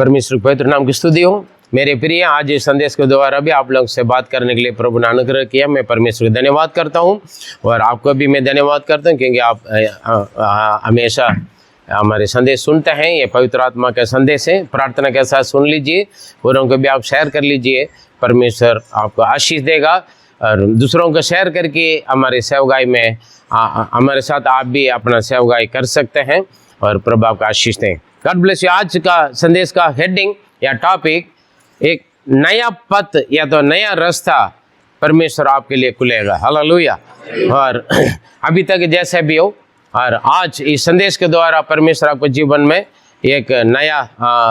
परमेश्वर के पवित्र नाम की स्तुति हो। मेरे प्रिय, आज इस संदेश के द्वारा भी आप लोग से बात करने के लिए प्रभु ने अनुग्रह किया। मैं परमेश्वर को धन्यवाद करता हूँ और आपको भी मैं धन्यवाद करता हूँ, क्योंकि आप हमेशा हमारे संदेश सुनते हैं। ये पवित्र आत्मा का संदेश है। प्रार्थना के साथ सुन लीजिए और उनको भी आप शेयर कर लीजिए। परमेश्वर आपको आशीष देगा और दूसरों को शेयर करके हमारे सेवगाई में हमारे साथ आप भी अपना सेवगाई कर सकते हैं और प्रभु आपका आशीष दें। God bless you. आज का संदेश का हेडिंग या टॉपिक, एक नया पथ या तो नया रास्ता परमेश्वर आपके लिए खुलेगा। हालेलुया। और अभी तक जैसे भी हो, और आज इस संदेश के द्वारा परमेश्वर आपके जीवन में एक नया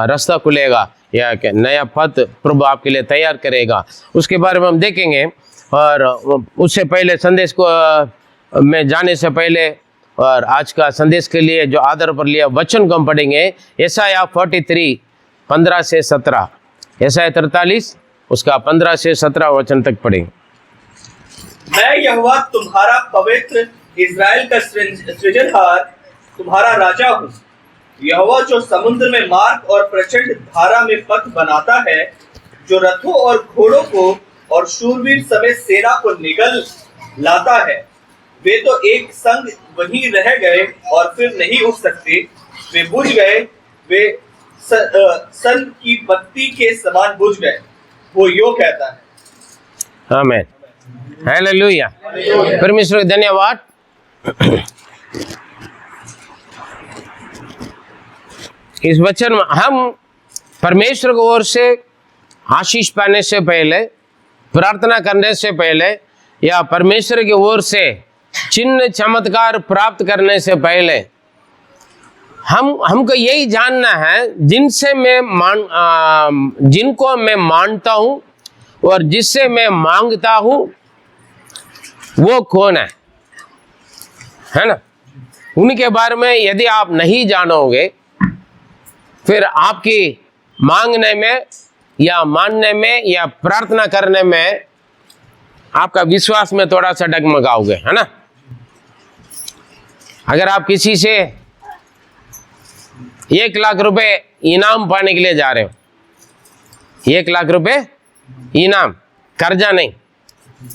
रास्ता खुलेगा या एक नया पथ प्रभु आपके लिए तैयार करेगा, उसके बारे में हम देखेंगे। और उससे पहले संदेश को में जाने से पहले और आज का संदेश के लिए जो आधार पर लिया वचन को हम पढ़ेंगे। यशायाह 43 15 से 17, यशायाह 43 उसका 15 से 17 वचन तक पढ़ेंगे। मैं यहोवा तुम्हारा पवित्र, इज़राइल का सृजनहार, तुम्हारा राजा हूँ। यहोवा जो समुद्र में मार्ग और प्रचंड धारा में पथ बनाता है, जो रथों और घोड़ों को और शूरवीर समेत सेना को निगल लाता है। वे तो एक संग वहीं रह गए और फिर नहीं उठ सकते। वे बुझ गए, वे सन की बत्ती के समान बुझ गए। वो यो कहता है। आमीन। हालेलुया। परमेश्वर धन्यवाद। इस वचन में हम परमेश्वर की ओर से आशीष पाने से पहले, प्रार्थना करने से पहले या परमेश्वर की ओर से चिन्ह चमत्कार प्राप्त करने से पहले हमको यही जानना है, जिनको मैं मानता हूँ और जिससे मैं मांगता हूँ वो कौन है ना। उनके बारे में यदि आप नहीं जानोगे, फिर आपकी मांगने में या मानने में या प्रार्थना करने में आपका विश्वास में थोड़ा सा डगमगाओगे, है ना। अगर आप किसी से 1 लाख रुपए इनाम पाने के लिए जा रहे हो, 1 लाख रुपए इनाम, कर्जा नहीं,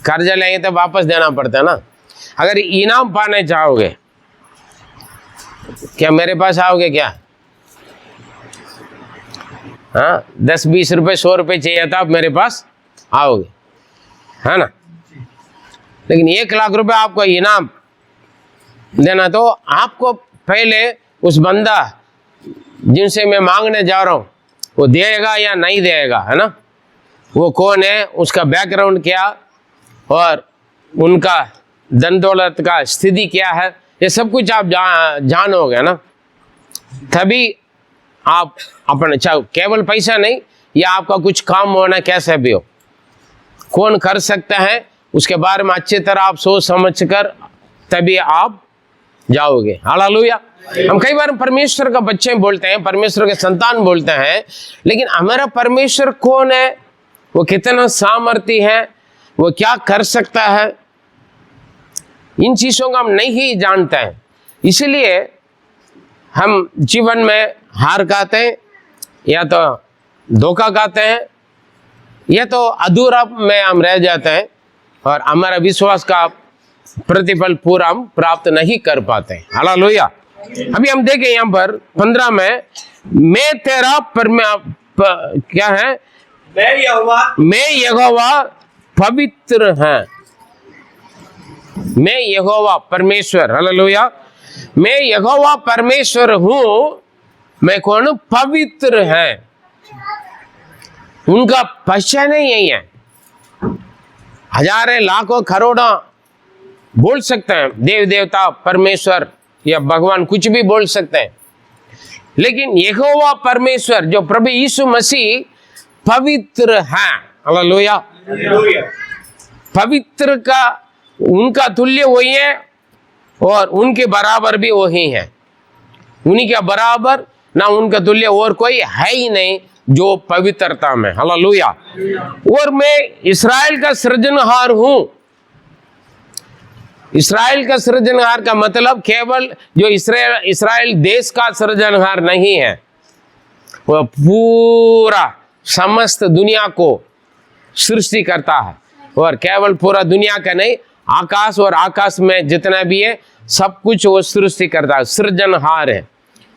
कर्जा लेंगे तो वापस देना पड़ता है ना। अगर इनाम पाने चाहोगे, क्या मेरे पास आओगे क्या? हाँ, 10-20 रुपए 100 रुपए चाहिए था, आप मेरे पास आओगे, है ना। लेकिन 1 लाख रुपए आपको इनाम देना, तो आपको पहले उस बंदा जिनसे मैं मांगने जा रहा हूँ वो देगा या नहीं देगा, है ना। वो कौन है, उसका बैकग्राउंड क्या और उनका धन दौलत का स्थिति क्या है, ये सब कुछ आप जानोगे ना। तभी आप अपने, चाहे केवल पैसा नहीं, या आपका कुछ काम होना कैसे भी हो, कौन कर सकता है, उसके बारे में अच्छी तरह आप सोच समझ कर तभी आप जाओगे। हालेलुया। हम कई बार परमेश्वर का बच्चे बोलते हैं, परमेश्वर के संतान बोलते हैं, लेकिन हमारा परमेश्वर कौन है, वो कितना सामर्थी है, वो क्या कर सकता है, इन चीजों को हम नहीं जानते हैं। इसलिए हम जीवन में हार खाते हैं, या तो धोखा खाते हैं, या तो अधूरा में हम रह जाते हैं और हमारा विश्वास का प्रतिफल पूरा हम प्राप्त नहीं कर पाते। हालेलुया। अभी हम देखें यहाँ पर 15 में, मैं तेरा क्या है, मैं यहोवा पवित्र है। मैं यहोवा परमेश्वर, हालेलुया, मैं यहोवा परमेश्वर हूँ। मैं कौन हूँ? पवित्र है। उनका पहचान ही यही है। हजारों लाखों करोड़ों बोल सकते हैं, देव देवता, परमेश्वर या भगवान, कुछ भी बोल सकते हैं, लेकिन यहोवा परमेश्वर जो प्रभु यीशु मसीह पवित्र है। हालेलुया। पवित्र का उनका तुल्य वही है और उनके बराबर भी वही है। उन्हीं के बराबर ना उनका तुल्य और कोई है ही नहीं जो पवित्रता में। हालेलुया। और मैं इस्राएल का सृजनहार हूं। इस्राएल का सृजनहार का मतलब केवल जो इस्राएल देश का सृजनहार नहीं है, वह पूरा समस्त दुनिया को सृष्टि करता है, और केवल पूरा दुनिया का नहीं, आकाश और आकाश में जितना भी है सब कुछ वो सृष्टि करता है, सृजनहार है,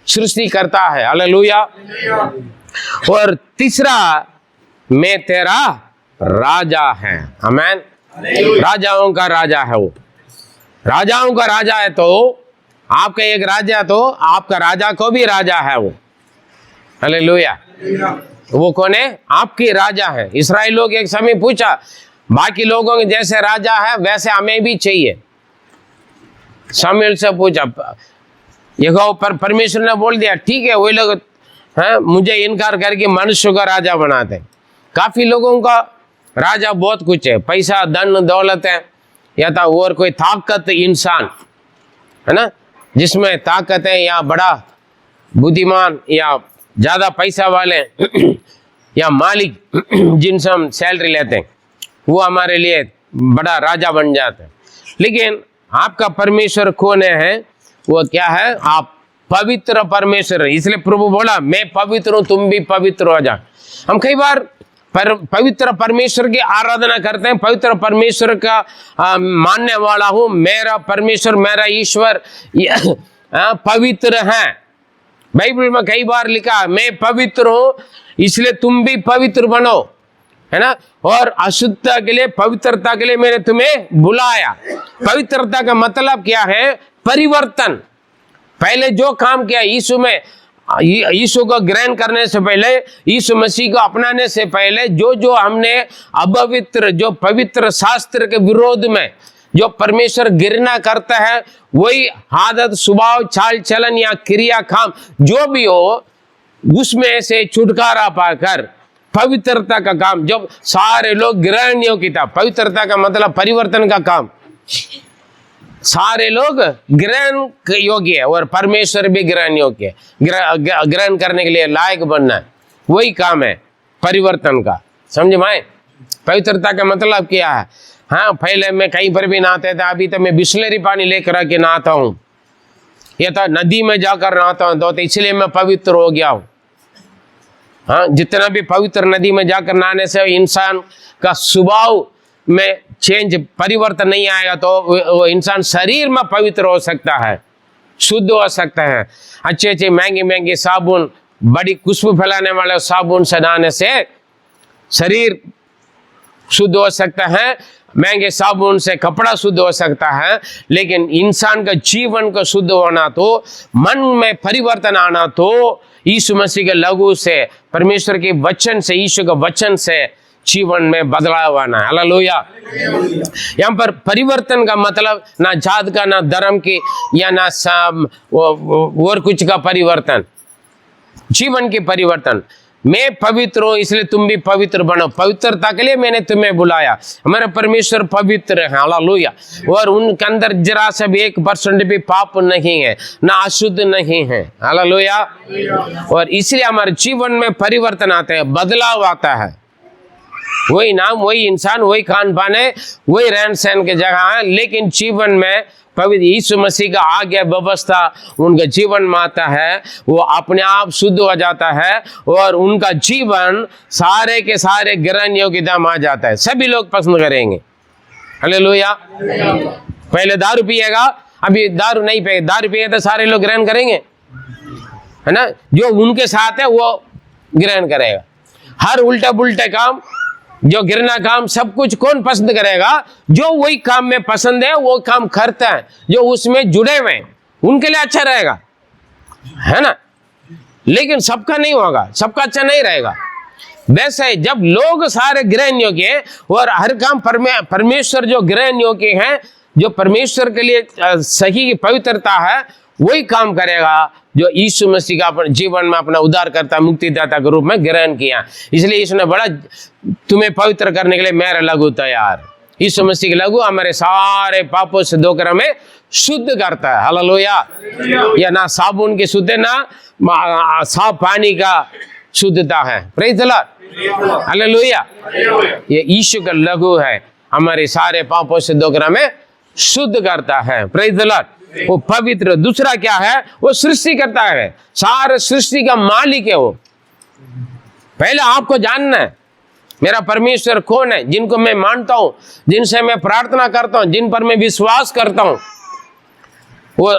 सृष्टि करता है। हालेलुया। और तीसरा, मैं तेरा राजा है। आमेन। राजाओं का राजा है वो, राजाओं का राजा है। तो आपका एक राजा, तो आपका राजा को भी राजा है वो। हालेलुया। वो कौन है? आपके राजा है। इस्राएल लोग एक समय पूछा, बाकी लोगों के जैसे राजा है वैसे हमें भी चाहिए। शामिल से पूछा, यहोवा पर परमेश्वर ने बोल दिया, ठीक है, वही लोग हैं मुझे इनकार करके मनुष्य का राजा बनाते। काफी लोगों का राजा बहुत कुछ है, पैसा, धन, दौलत है, या था और कोई ताकत, इंसान है ना, जिसमें ताकत है, या बड़ा बुद्धिमान, या ज्यादा पैसा वाले या मालिक जिनसे हम सैलरी लेते हैं, वो हमारे लिए बड़ा राजा बन जाते हैं। लेकिन आपका परमेश्वर कौन है? वो क्या है? आप पवित्र परमेश्वर। इसलिए प्रभु बोला, मैं पवित्र हूं, तुम भी पवित्र हो जाओ। हम कई बार पवित्र परमेश्वर की आराधना करते हैं, पवित्र परमेश्वर का मानने वाला हूं, मेरा परमेश्वर, मेरा ईश्वर पवित्र है। बाइबल में कई बार लिखा, मैं पवित्र हूं इसलिए तुम भी पवित्र बनो, है ना। और अशुद्धता के लिए, पवित्रता के लिए मैंने तुम्हें बुलाया। पवित्रता का मतलब क्या है? परिवर्तन। पहले जो काम किया यीशु में, यीशु को ग्रहण करने से पहले, यीशु मसीह को अपनाने से पहले, जो जो हमने अपवित्र, जो पवित्र शास्त्र के विरोध में जो परमेश्वर घृणा करता है, वही आदत, स्वभाव, चाल चलन या क्रिया, काम जो भी हो, उसमें से छुटकारा पाकर पवित्रता का काम, जब सारे लोग ग्रहण योग्य था। पवित्रता का मतलब परिवर्तन का काम, सारे लोग ग्रहण योग्य है और परमेश्वर भी ग्रहण योग्य है, ग्रहण करने के लिए लायक बनना है, वही काम है परिवर्तन का। समझ में? पवित्रता का मतलब क्या है? हाँ, पहले मैं कहीं पर भी नहाते था, अभी तो मैं बिस्लरी पानी लेकर आके नहाता हूँ, या तो नदी में जाकर नहाता हूँ, तो इसलिए मैं पवित्र हो गया हूँ। हाँ, जितना भी पवित्र नदी में जाकर नहाने से इंसान का स्वभाव में चेंज, परिवर्तन नहीं आएगा, तो वो इंसान शरीर में पवित्र हो सकता है, शुद्ध हो सकता है। अच्छे अच्छे महंगे महंगे साबुन, बड़ी खुशबू फैलाने वाले साबुन से नहाने से शरीर शुद्ध हो सकता है, महंगे साबुन से कपड़ा शुद्ध हो सकता है। लेकिन इंसान का जीवन को शुद्ध होना, तो मन में परिवर्तन आना, तो यीशु मसीह के लहू से, परमेश्वर के वचन से, यीशु के वचन से जीवन में बदलाव आना है। हालेलुया। यहाँ पर परिवर्तन का मतलब ना जात का, ना धर्म की, या ना और कुछ का परिवर्तन, जीवन के परिवर्तन। मैं पवित्र हूं इसलिए तुम भी पवित्र बनो, पवित्रता के लिए मैंने तुम्हें बुलाया। हमारा परमेश्वर पवित्र है। हालेलुया। और उनके अंदर जरा सा भी 1% भी पाप नहीं है, ना अशुद्ध नहीं है। हालेलुया। और इसलिए हमारे जीवन में परिवर्तन आता है, बदलाव आता है। वही नाम, वही इंसान, वही खान पान है, वही रहन सहन की जगह है, लेकिन जीवन में पवित्र यीशु मसीह का आज्ञा व्यवस्था उनके जीवन में आता है, वो अपने आप शुद्ध हो जाता है, और उनका जीवन सारे के सारे ग्रहण योग्यता में आ जाता है। सभी लोग पसंद करेंगे। हालेलुया। पहले दारू पिएगा, अभी दारू नहीं पिए, दारू पिए तो सारे लोग ग्रहण करेंगे, है ना। जो उनके साथ है वो ग्रहण करेगा। हर उल्टा पुल्टा काम, जो घृणा काम, सब कुछ कौन पसंद करेगा? जो वही काम में पसंद है वो काम करता है, जो उसमें जुड़े हुए हैं, उनके लिए अच्छा रहेगा, है ना। लेकिन सबका नहीं होगा, सबका अच्छा नहीं रहेगा। वैसे जब लोग सारे ग्रहण योग्य हैं, और हर काम परमेश्वर जो ग्रहण योग्य है, जो परमेश्वर के लिए सही पवित्रता है, वही काम करेगा जो यीशु मसीह का अपने जीवन में अपना उद्धारकर्ता, मुक्तिदाता के रूप में ग्रहण किया। इसलिए यीशु ने बड़ा, तुम्हें पवित्र करने के लिए मेरा लहू तैयार। यीशु मसीह का लहू हमारे सारे पापों से धोकर हमें शुद्ध करता है। हालेलुया। या ना साबुन की शुद्ध, ना साफ पानी का शुद्धता है। Praise the Lord. हालेलुया। ये यीशु का लहू है, हमारे सारे पापों से धोकर हमें शुद्ध करता है। Praise the Lord. वो पवित्र। दूसरा क्या है? वो सृष्टि करता है, सारे सृष्टि का मालिक है वो। पहले आपको जानना है मेरा परमेश्वर कौन है, जिनको मैं मानता हूं, जिनसे मैं प्रार्थना करता हूं, जिन पर मैं विश्वास करता हूं। वो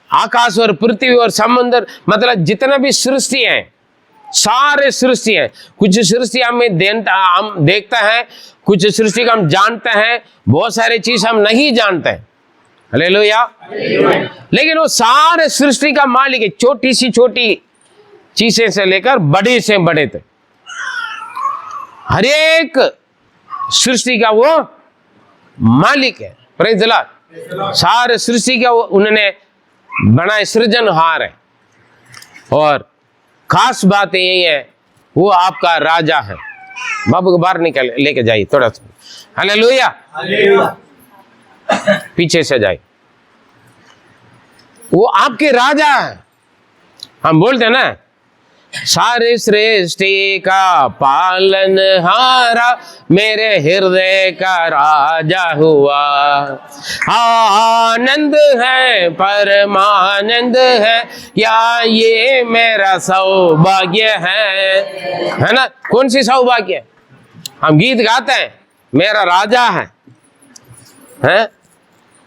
आकाश और पृथ्वी और समुद्र, मतलब जितना भी सृष्टि है, सारे सृष्टि है। कुछ सृष्टि हम देखते हैं, कुछ सृष्टि को हम जानते हैं, बहुत सारी चीज हम नहीं जानते हैं। हालेलुया। लेकिन वो सारे सृष्टि का मालिक है, छोटी सी छोटी चीजें से लेकर बड़े से बड़े तक, हर एक सृष्टि का वो मालिक है। Praise the Lord. सारे सृष्टि का वो उन्होंने बनाए, सृजनहार है। और खास बात यही है, वो आपका राजा है। बाबू को बाहर निकल लेके जाइए थोड़ा सा। हालेलुया। पीछे से जाइए। वो आपके राजा है। हम बोलते हैं ना, सारे सृष्टि का पालनहारा मेरे हृदय का राजा हुआ। आनंद है, परमानंद है, या ये मेरा सौभाग्य है ना। कौन सी सौभाग्य है? हम गीत गाते हैं, मेरा राजा है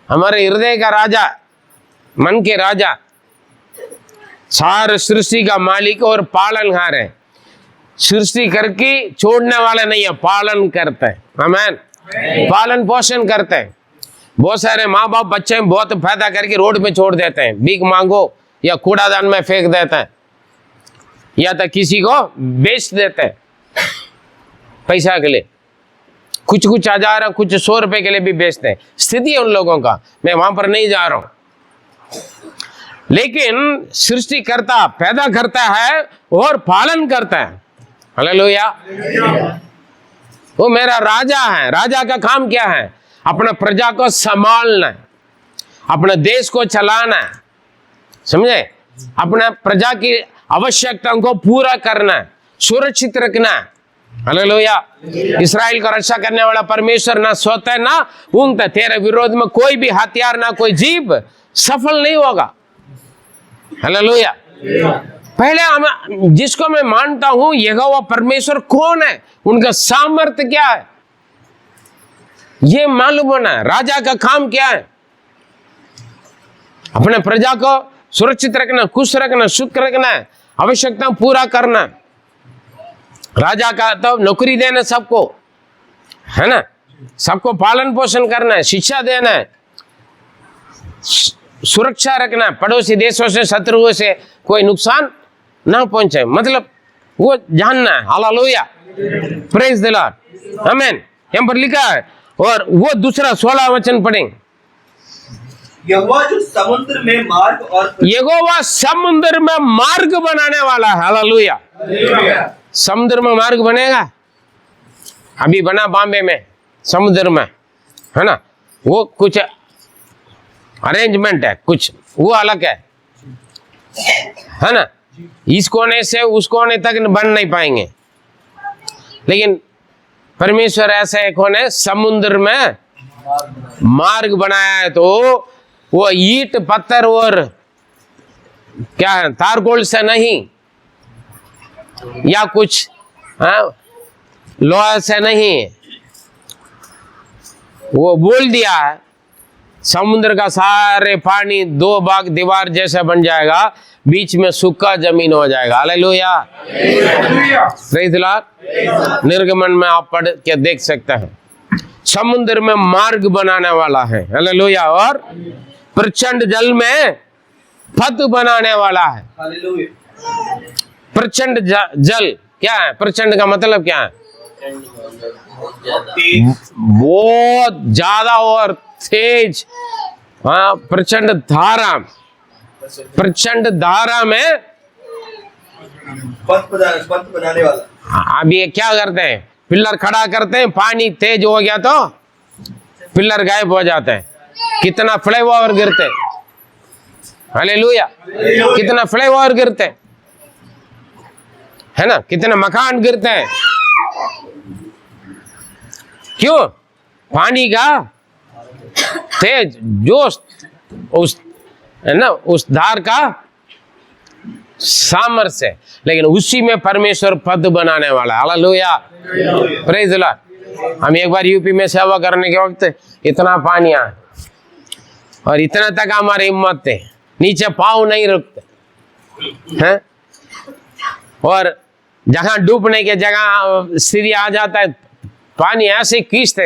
हमारे हृदय का राजा, मन के राजा, सारे सृष्टि का मालिक और पालनहार है। सृष्टि करके छोड़ने वाला नहीं है, पालन करता है। आमीन। पालन पोषण करते हैं। बहुत सारे माँ बाप बच्चे बहुत पैदा करके रोड पे छोड़ देते हैं, भीख मांगो या कूड़ादान में फेंक देते हैं, या तो किसी को बेच देते हैं पैसा के लिए। कुछ 1000 कुछ 100 रुपए के लिए भी बेचते हैं। स्थिति है उन लोगों का, मैं वहां पर नहीं जा रहा हूं। लेकिन सृष्टिकर्ता पैदा करता है और पालन करता है। हालेलुया। वो मेरा राजा है। राजा का काम क्या है? अपना प्रजा को संभालना है, अपने देश को चलाना है, समझे? अपना प्रजा की आवश्यकताओं को पूरा करना है, सुरक्षित रखना है। हालेलुया। इस्राएल को रक्षा करने वाला परमेश्वर ना सोता है ना ऊँगता। तेरे विरोध में कोई भी हथियार, ना कोई जीभ सफल नहीं होगा। हालेलुया। पहले हम जिसको मैं मानता हूं, यहोवा परमेश्वर कौन है, उनका सामर्थ्य क्या है, ये मालूम होना है। राजा का काम क्या है? अपने प्रजा को सुरक्षित रखना, खुश रखना, सुख रखना, आवश्यकता पूरा करना। राजा का तो नौकरी देना सबको, है ना, सबको पालन पोषण करना है, शिक्षा देना है, सुरक्षा रखना, पड़ोसी देशों से, शत्रुओं से कोई नुकसान ना पहुंचे, मतलब वो जानना है। हालेलुया। Praise the Lord. आमीन। यहाँ पर लिखा है। और वो दूसरा 16 वचन पढ़ेंगे। यहोवा जो समुद्र में मार्ग और यहोवा समुद्र में मार्ग बनाने वाला है। हालेलुया। समुद्र में मार्ग बनेगा। अभी बना बॉम्बे में समुद्र में, है ना, वो कुछ अरेंजमेंट है, कुछ वो अलग है ना। इस कोने से उस कोने तक बन नहीं पाएंगे। लेकिन परमेश्वर ऐसा एक कोने समुद्र में मार्ग बनाया है। तो वो ईंट पत्थर और क्या है, तारकोल से नहीं, या कुछ लोहा से नहीं, वो बोल दिया है समुद्र का सारे पानी 2 भाग दीवार जैसा बन जाएगा, बीच में सूखा जमीन हो जाएगा। हालेलुया। Praise the Lord. निर्गमन में आप पढ़ के देख सकते हैं, समुद्र में मार्ग बनाने वाला है। हालेलुया। और प्रचंड जल में पथ बनाने वाला है। प्रचंड जल क्या है? प्रचंड का मतलब क्या है? बहुत ज्यादा और तेज। हाँ, प्रचंड धारा। प्रचंड धारा में पथ बनाने वाला। अब ये क्या करते हैं? पिलर खड़ा करते हैं, पानी तेज हो गया तो पिलर गायब हो जाते हैं। कितना फ्लाईओवर गिरते हैं। हालेलुया। कितना फ्लाईओवर गिरते हैं, है ना, कितने मकान गिरते हैं। क्यों? पानी का तेज जोश, उस है ना, उस धार का सामर्थ्य है, लेकिन उसी में परमेश्वर पद बनाने वाला। Hallelujah, praise the Lord. हम एक बार यूपी में सेवा करने के वक्त इतना पानी आया और इतना तक हमारी हिम्मत थे, नीचे पाँव नहीं रुकते हैं, और जहां डूबने के जगह स्थिति आ जाता है, पानी ऐसे खींचते,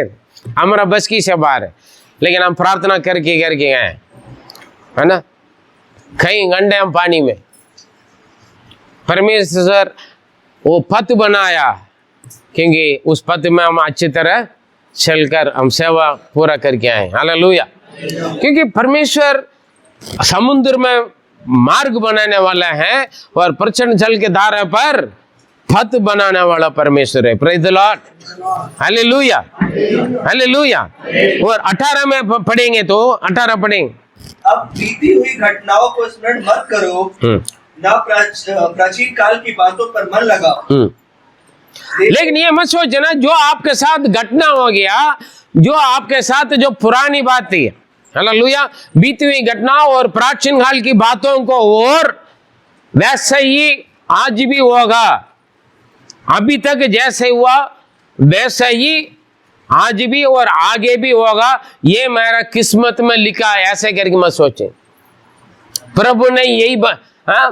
हमारा बस की से बाहर है, लेकिन हम प्रार्थना करके गए, है ना, कहीं घंटे हम पानी में। परमेश्वर वो पथ बनाया, क्योंकि उस पथ में हम अच्छी तरह चलकर हम सेवा पूरा करके आए। हालेलुया। क्योंकि परमेश्वर समुद्र में मार्ग बनाने वाला है और प्रचंड जल के धारा पर पथ बनाने वाला परमेश्वर है। Praise the Lord, hallelujah, hallelujah. और 18 में पढ़ेंगे तो 18 पढ़ेंगे। अब बीती हुई घटनाओं को स्मरण मत करो, ना प्राचीन काल की बातों पर मन लगाओ। लेकिन ये मत सोचना जो आपके साथ घटना हो गया, जो आपके साथ जो पुरानी बात थी, हालेलुया, बीती हुई घटना और प्राचीन काल की बातों को और वैसे ही आज भी होगा। अभी तक जैसे हुआ वैसे ही आज भी और आगे भी होगा, ये मेरा किस्मत में लिखा है, ऐसे करके मत सोचें। प्रभु ने यही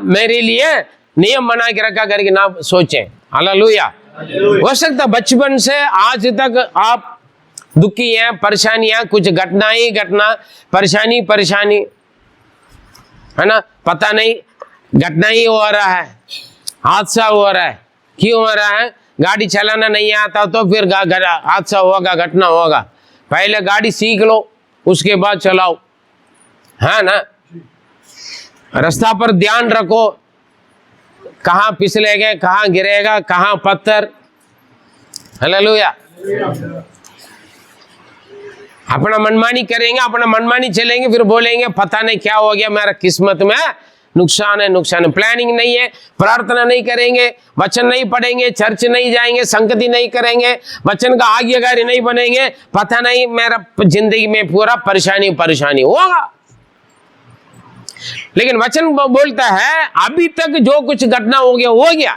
मेरे लिए नियम बना के रखा करके ना सोचें। हालेलुया। हो सकता बचपन से आज तक आप दुखी हैं, परेशानी है, कुछ घटना ही घटना, परेशानी परेशानी, है ना, पता नहीं घटना ही हो रहा है, हादसा हो रहा है, क्यों हो रहा है? गाड़ी चलाना नहीं आता तो फिर हादसा होगा, घटना होगा। पहले गाड़ी सीख लो, उसके बाद चलाओ, है ना। रास्ता पर ध्यान रखो, कहाँ फिसलेगा, कहाँ गिरेगा, कहाँ पत्थर। हालेलुया। अपना मनमानी करेंगे, अपना मनमानी चलेंगे, फिर बोलेंगे पता नहीं क्या हो गया, मेरा किस्मत में नुकसान है, नुकसान है। प्लानिंग नहीं है, प्रार्थना नहीं करेंगे, वचन नहीं पढ़ेंगे, चर्च नहीं जाएंगे, संगति नहीं करेंगे, वचन का आज्ञाकारी नहीं बनेंगे, पता नहीं मेरा जिंदगी में पूरा परेशानी परेशानी होगा। लेकिन वचन बोलता है अभी तक जो कुछ घटना हो गया,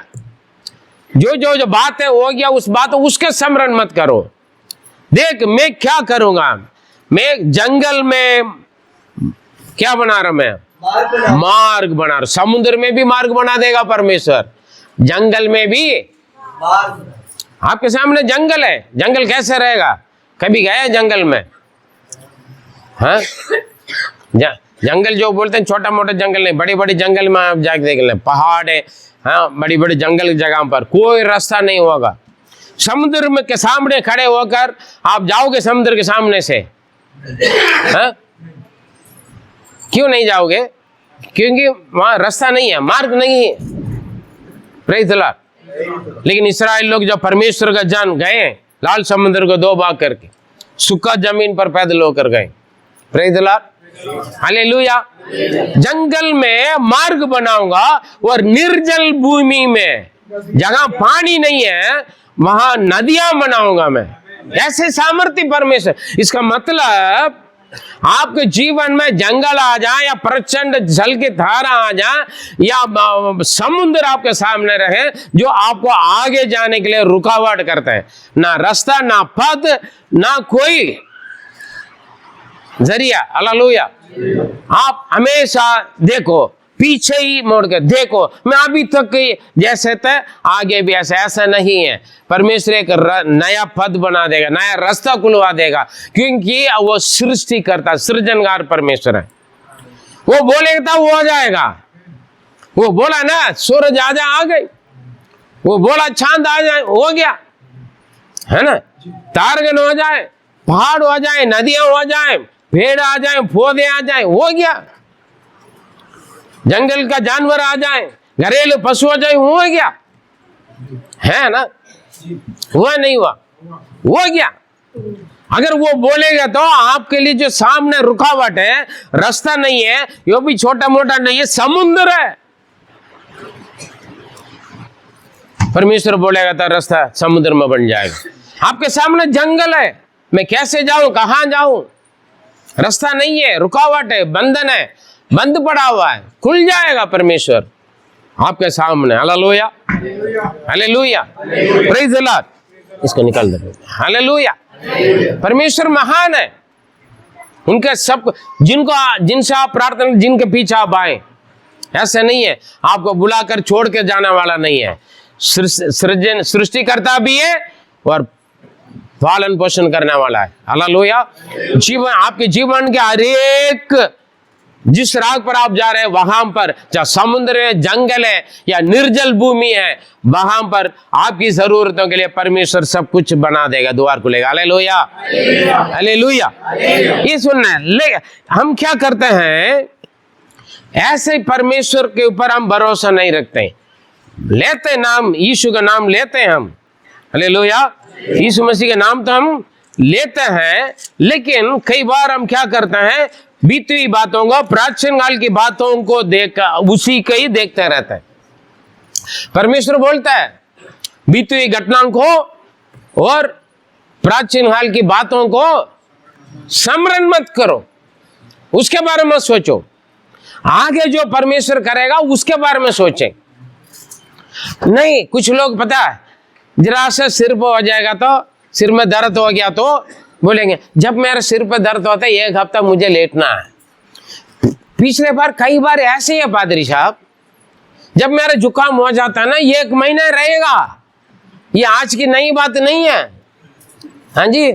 जो बात है हो गया, उस बात उसके स्मरण मत करो। देख मैं क्या करूंगा, मैं जंगल में क्या बना रहा, मैं मार्ग बना रहा। समुद्र में भी मार्ग बना देगा परमेश्वर, जंगल में भी मार्ग। आपके सामने जंगल है, जंगल कैसे रहेगा? कभी गए जंगल में? हाँ, जंगल जो बोलते हैं छोटा मोटा जंगल नहीं, बड़े बड़े जंगल में आप जाके देख लें, पहाड़ है, हाँ, बड़ी बड़ी जंगल की जगह पर कोई रास्ता नहीं होगा। समुद्र में के सामने खड़े होकर आप जाओगे समुद्र के सामने से, हाँ? क्यों नहीं जाओगे? क्योंकि वहां रास्ता नहीं है, मार्ग नहीं है। Praise the Lord. लेकिन इस्राएल लोग जब परमेश्वर का जान गए, लाल समुद्र को 2 भाग करके सूखा जमीन पर पैदल होकर गए। Praise the Lord, hallelujah. जंगल में मार्ग बनाऊंगा और निर्जल भूमि में जहां पानी नहीं है वहां नदियां बनाऊंगा मैं। ऐसे सामर्थ्य परमेश्वर। इसका मतलब आपके जीवन में जंगल आ जाए या प्रचंड जल की धारा आ जाए या समुद्र आपके सामने रहे जो आपको आगे जाने के लिए रुकावट करते हैं, ना रास्ता, ना पथ, ना कोई जरिया। हालेलुया। आप हमेशा देखो, पीछे ही मोड़ के देखो, मैं अभी तक जैसे थे आगे भी ऐसा नहीं है। परमेश्वर एक नया पद बना देगा, नया रास्ता खुलवा देगा, क्योंकि वो सृष्टि करता, सृजनगार परमेश्वर है। वो बोलेगा तो वो हो जाएगा। वो बोला ना सूरज आ जा, आ गई। वो बोला चांद आ जाए, हो गया, है ना। तारगन हो जाए, पहाड़ हो जाए, नदियां हो जाए, पेड़ आ जाए, पौधे आ जाए, हो गया। जंगल का जानवर आ जाए, घरेलू पशु आ जाए, हो गया, है ना। हुआ नहीं हुआ, हो गया। अगर वो बोलेगा तो आपके लिए जो सामने रुकावट है, रास्ता नहीं है, यो भी छोटा मोटा नहीं है, समुद्र है। परमेश्वर बोलेगा तो रास्ता समुद्र में बन जाएगा। आपके सामने जंगल है, मैं कैसे जाऊं, कहां जाऊं? रास्ता नहीं है, रुकावट है, बंधन है, बंद पड़ा हुआ है, खुल जाएगा परमेश्वर। आपके सामने। Hallelujah, hallelujah, praise the Lord. इसको निकाल दो। हालेलुया। परमेश्वर महान है। उनके सब जिनसे आप प्रार्थना, जिनके पीछे आप आए, ऐसा नहीं है आपको बुलाकर छोड़ के जाने वाला नहीं है। सृष्टिकर्ता भी है और पालन पोषण करने वाला है। हालेलुया। जीवन, आपके जीवन के हर एक जिस राग पर आप जा रहे हैं, वहां पर चाहे समुद्र है, जंगल है या निर्जल भूमि है, वहां पर आपकी जरूरतों के लिए परमेश्वर सब कुछ बना देगा, द्वार खुलेगा। Hallelujah, hallelujah. ये सुनना है। लेकिन हम क्या करते हैं, ऐसे परमेश्वर के ऊपर हम भरोसा नहीं रखते। लेते नाम, यीशु का नाम लेते हैं हम। हालेलुया। यीशु मसीह का नाम तो हम लेते हैं, लेकिन कई बार हम क्या करते हैं, बीती हुई बातों को, प्राचीन काल की बातों को देख उसी को ही देखते रहते हैं। परमेश्वर बोलता है बीती हुई घटनाओं को और प्राचीन काल की बातों को स्मरण मत करो, उसके बारे में सोचो। आगे जो परमेश्वर करेगा उसके बारे में सोचें। नहीं, कुछ लोग पता है, जरा सा सिर पे हो जाएगा तो, सिर में दर्द हो गया तो बोलेंगे जब मेरे सिर पे दर्द होता है 1 हफ्ता मुझे लेटना है। पिछले बार कई बार ऐसे ही है पादरी साहब, जब मेरा जुकाम हो जाता है ना 1 महीना रहेगा। ये आज की नई बात नहीं है। हाँ जी,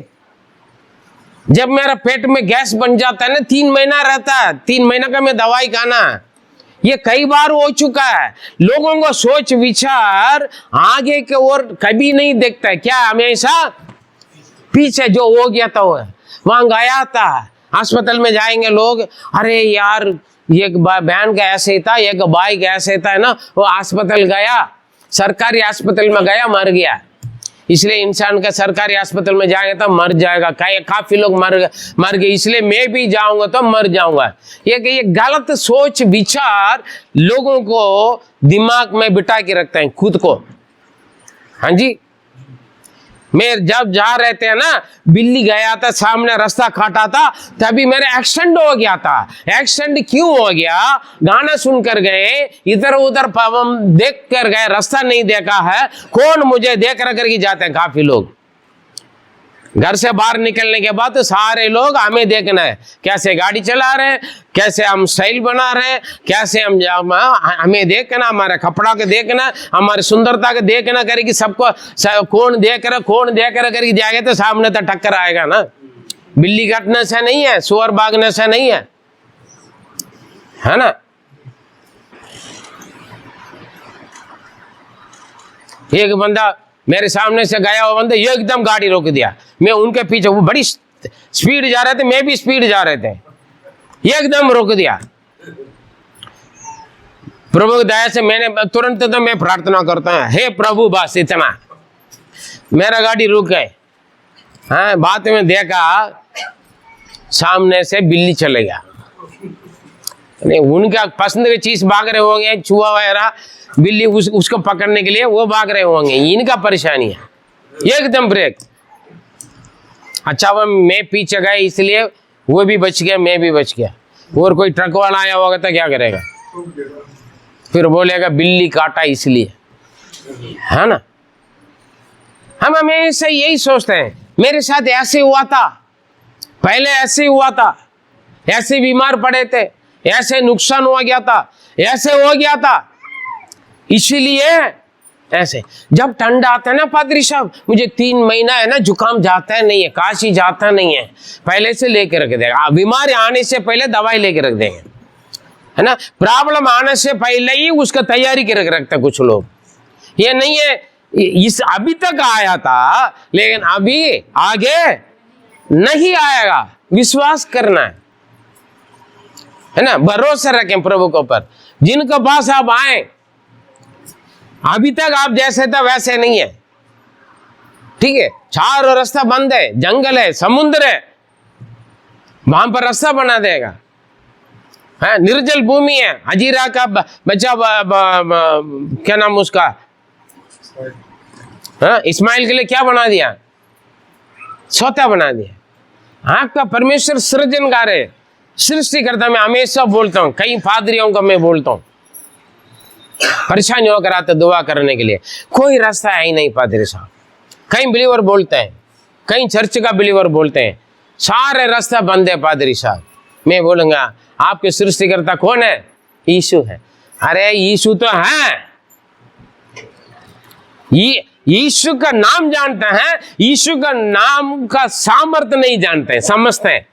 जब मेरा पेट में गैस बन जाता है ना 3 महीना रहता है, 3 महीना का मैं दवाई खाना है। ये कई बार हो चुका है। लोगों को सोच विचार आगे के ओर कभी नहीं देखता है, क्या हमेशा पीछे जो हो गया था वहां गया था। अस्पताल में जाएंगे लोग, अरे यार एक बहन का ऐसे ही था, एक भाई का ऐसे था ना, वो अस्पताल गया, सरकारी अस्पताल में गया, मर गया। इसलिए इंसान का सरकारी अस्पताल में जाएगा तो मर जाएगा। काफी लोग मर गए, इसलिए मैं भी जाऊंगा तो मर जाऊंगा। ये गलत सोच विचार लोगों को दिमाग में बिठा के रखते हैं खुद को। हाँ जी, मैं जब जा रहे थे ना, बिल्ली गया था सामने, रास्ता काटा था, तभी मेरे एक्सीडेंट हो गया था। एक्सीडेंट क्यों हो गया? गाना सुनकर गए, इधर उधर देख कर गए, रास्ता नहीं देखा है। कौन मुझे देख कर के जाते हैं काफी लोग। घर से बाहर निकलने के बाद तो सारे लोग हमें देखना है, कैसे गाड़ी चला रहे हैं, कैसे हम स्टाइल बना रहे हैं, कैसे हमें देखना, हमारे कपड़ा को देखना, हमारी सुंदरता को देखना करेगी। सबको कौन देख रहा करके जाएगा तो सामने तो टक्कर आएगा ना। बिल्ली काटने से नहीं है, सुअर भागने से नहीं है ना। एक बंदा मेरे सामने से गया, वो बंदा एकदम गाड़ी रोक दिया। मैं उनके पीछे, वो बड़ी स्पीड जा रहे थे, मैं भी स्पीड जा रहे थे, एकदम रोक दिया। प्रभु की दया से मैंने तुरंत तो मैं प्रार्थना करता हूँ, हे प्रभु बस इतना, मेरा गाड़ी रुक गए। हाँ, बाद में देखा सामने से बिल्ली चले गया। नहीं, उनका पसंद की चीज भाग रहे होंगे, चूहा वगैरह, बिल्ली उसको पकड़ने के लिए वो भाग रहे होंगे। इनका परेशानी है, एकदम ब्रेक। अच्छा, वो मैं पीछे गया इसलिए वो भी बच गया, मैं भी बच गया। और कोई ट्रक वाला आया होगा तो क्या करेगा? फिर बोलेगा बिल्ली काटा इसलिए, है ना। हम हमेशा यही सोचते हैं, मेरे साथ ऐसे हुआ था, पहले ऐसे हुआ था, ऐसे बीमार पड़े थे, ऐसे नुकसान हो गया था, ऐसे हो गया था, इसीलिए ऐसे। जब ठंडा आता है ना पादरी साहब, मुझे 3 महीना है ना जुकाम जाता है नहीं है, काशी जाता नहीं है, पहले से लेके रख देगा। बीमारी आने से पहले दवाई लेके रख देंगे, है ना। प्रॉब्लम आने से पहले ही उसका तैयारी के रख रखते कुछ लोग। ये नहीं है इस अभी तक आया था, लेकिन अभी आगे नहीं आएगा। विश्वास करना है ना, भरोसा रखें प्रभु के ऊपर। जिनके पास आप आए, अभी तक आप जैसे था वैसे नहीं है, ठीक है। चारों रास्ता बंद है, जंगल है, समुद्र है, वहां पर रास्ता बना देगा। है, निर्जल भूमि है, हजीरा का बच्चा क्या नाम उसका, हाँ, इस्माइल के लिए क्या बना दिया? सोता बना दिया। आपका परमेश्वर सृजनकार है, सृष्टि करता। मैं हमेशा बोलता हूँ, कई पादरियों का मैं बोलता हूँ, परेशानी होकर आते दुआ करने के लिए, कोई रास्ता है ही नहीं पादरी साहब। कई बिलीवर बोलते हैं, कई चर्च का बिलीवर बोलते हैं सारे रास्ता बंद है पादरी साहब। मैं बोलूंगा आपके सृष्टिकर्ता कौन है? यीशु है। अरे यीशु तो है, ये यीशु का नाम जानते हैं, यीशु का नाम का सामर्थ्य नहीं जानते हैं, समझते हैं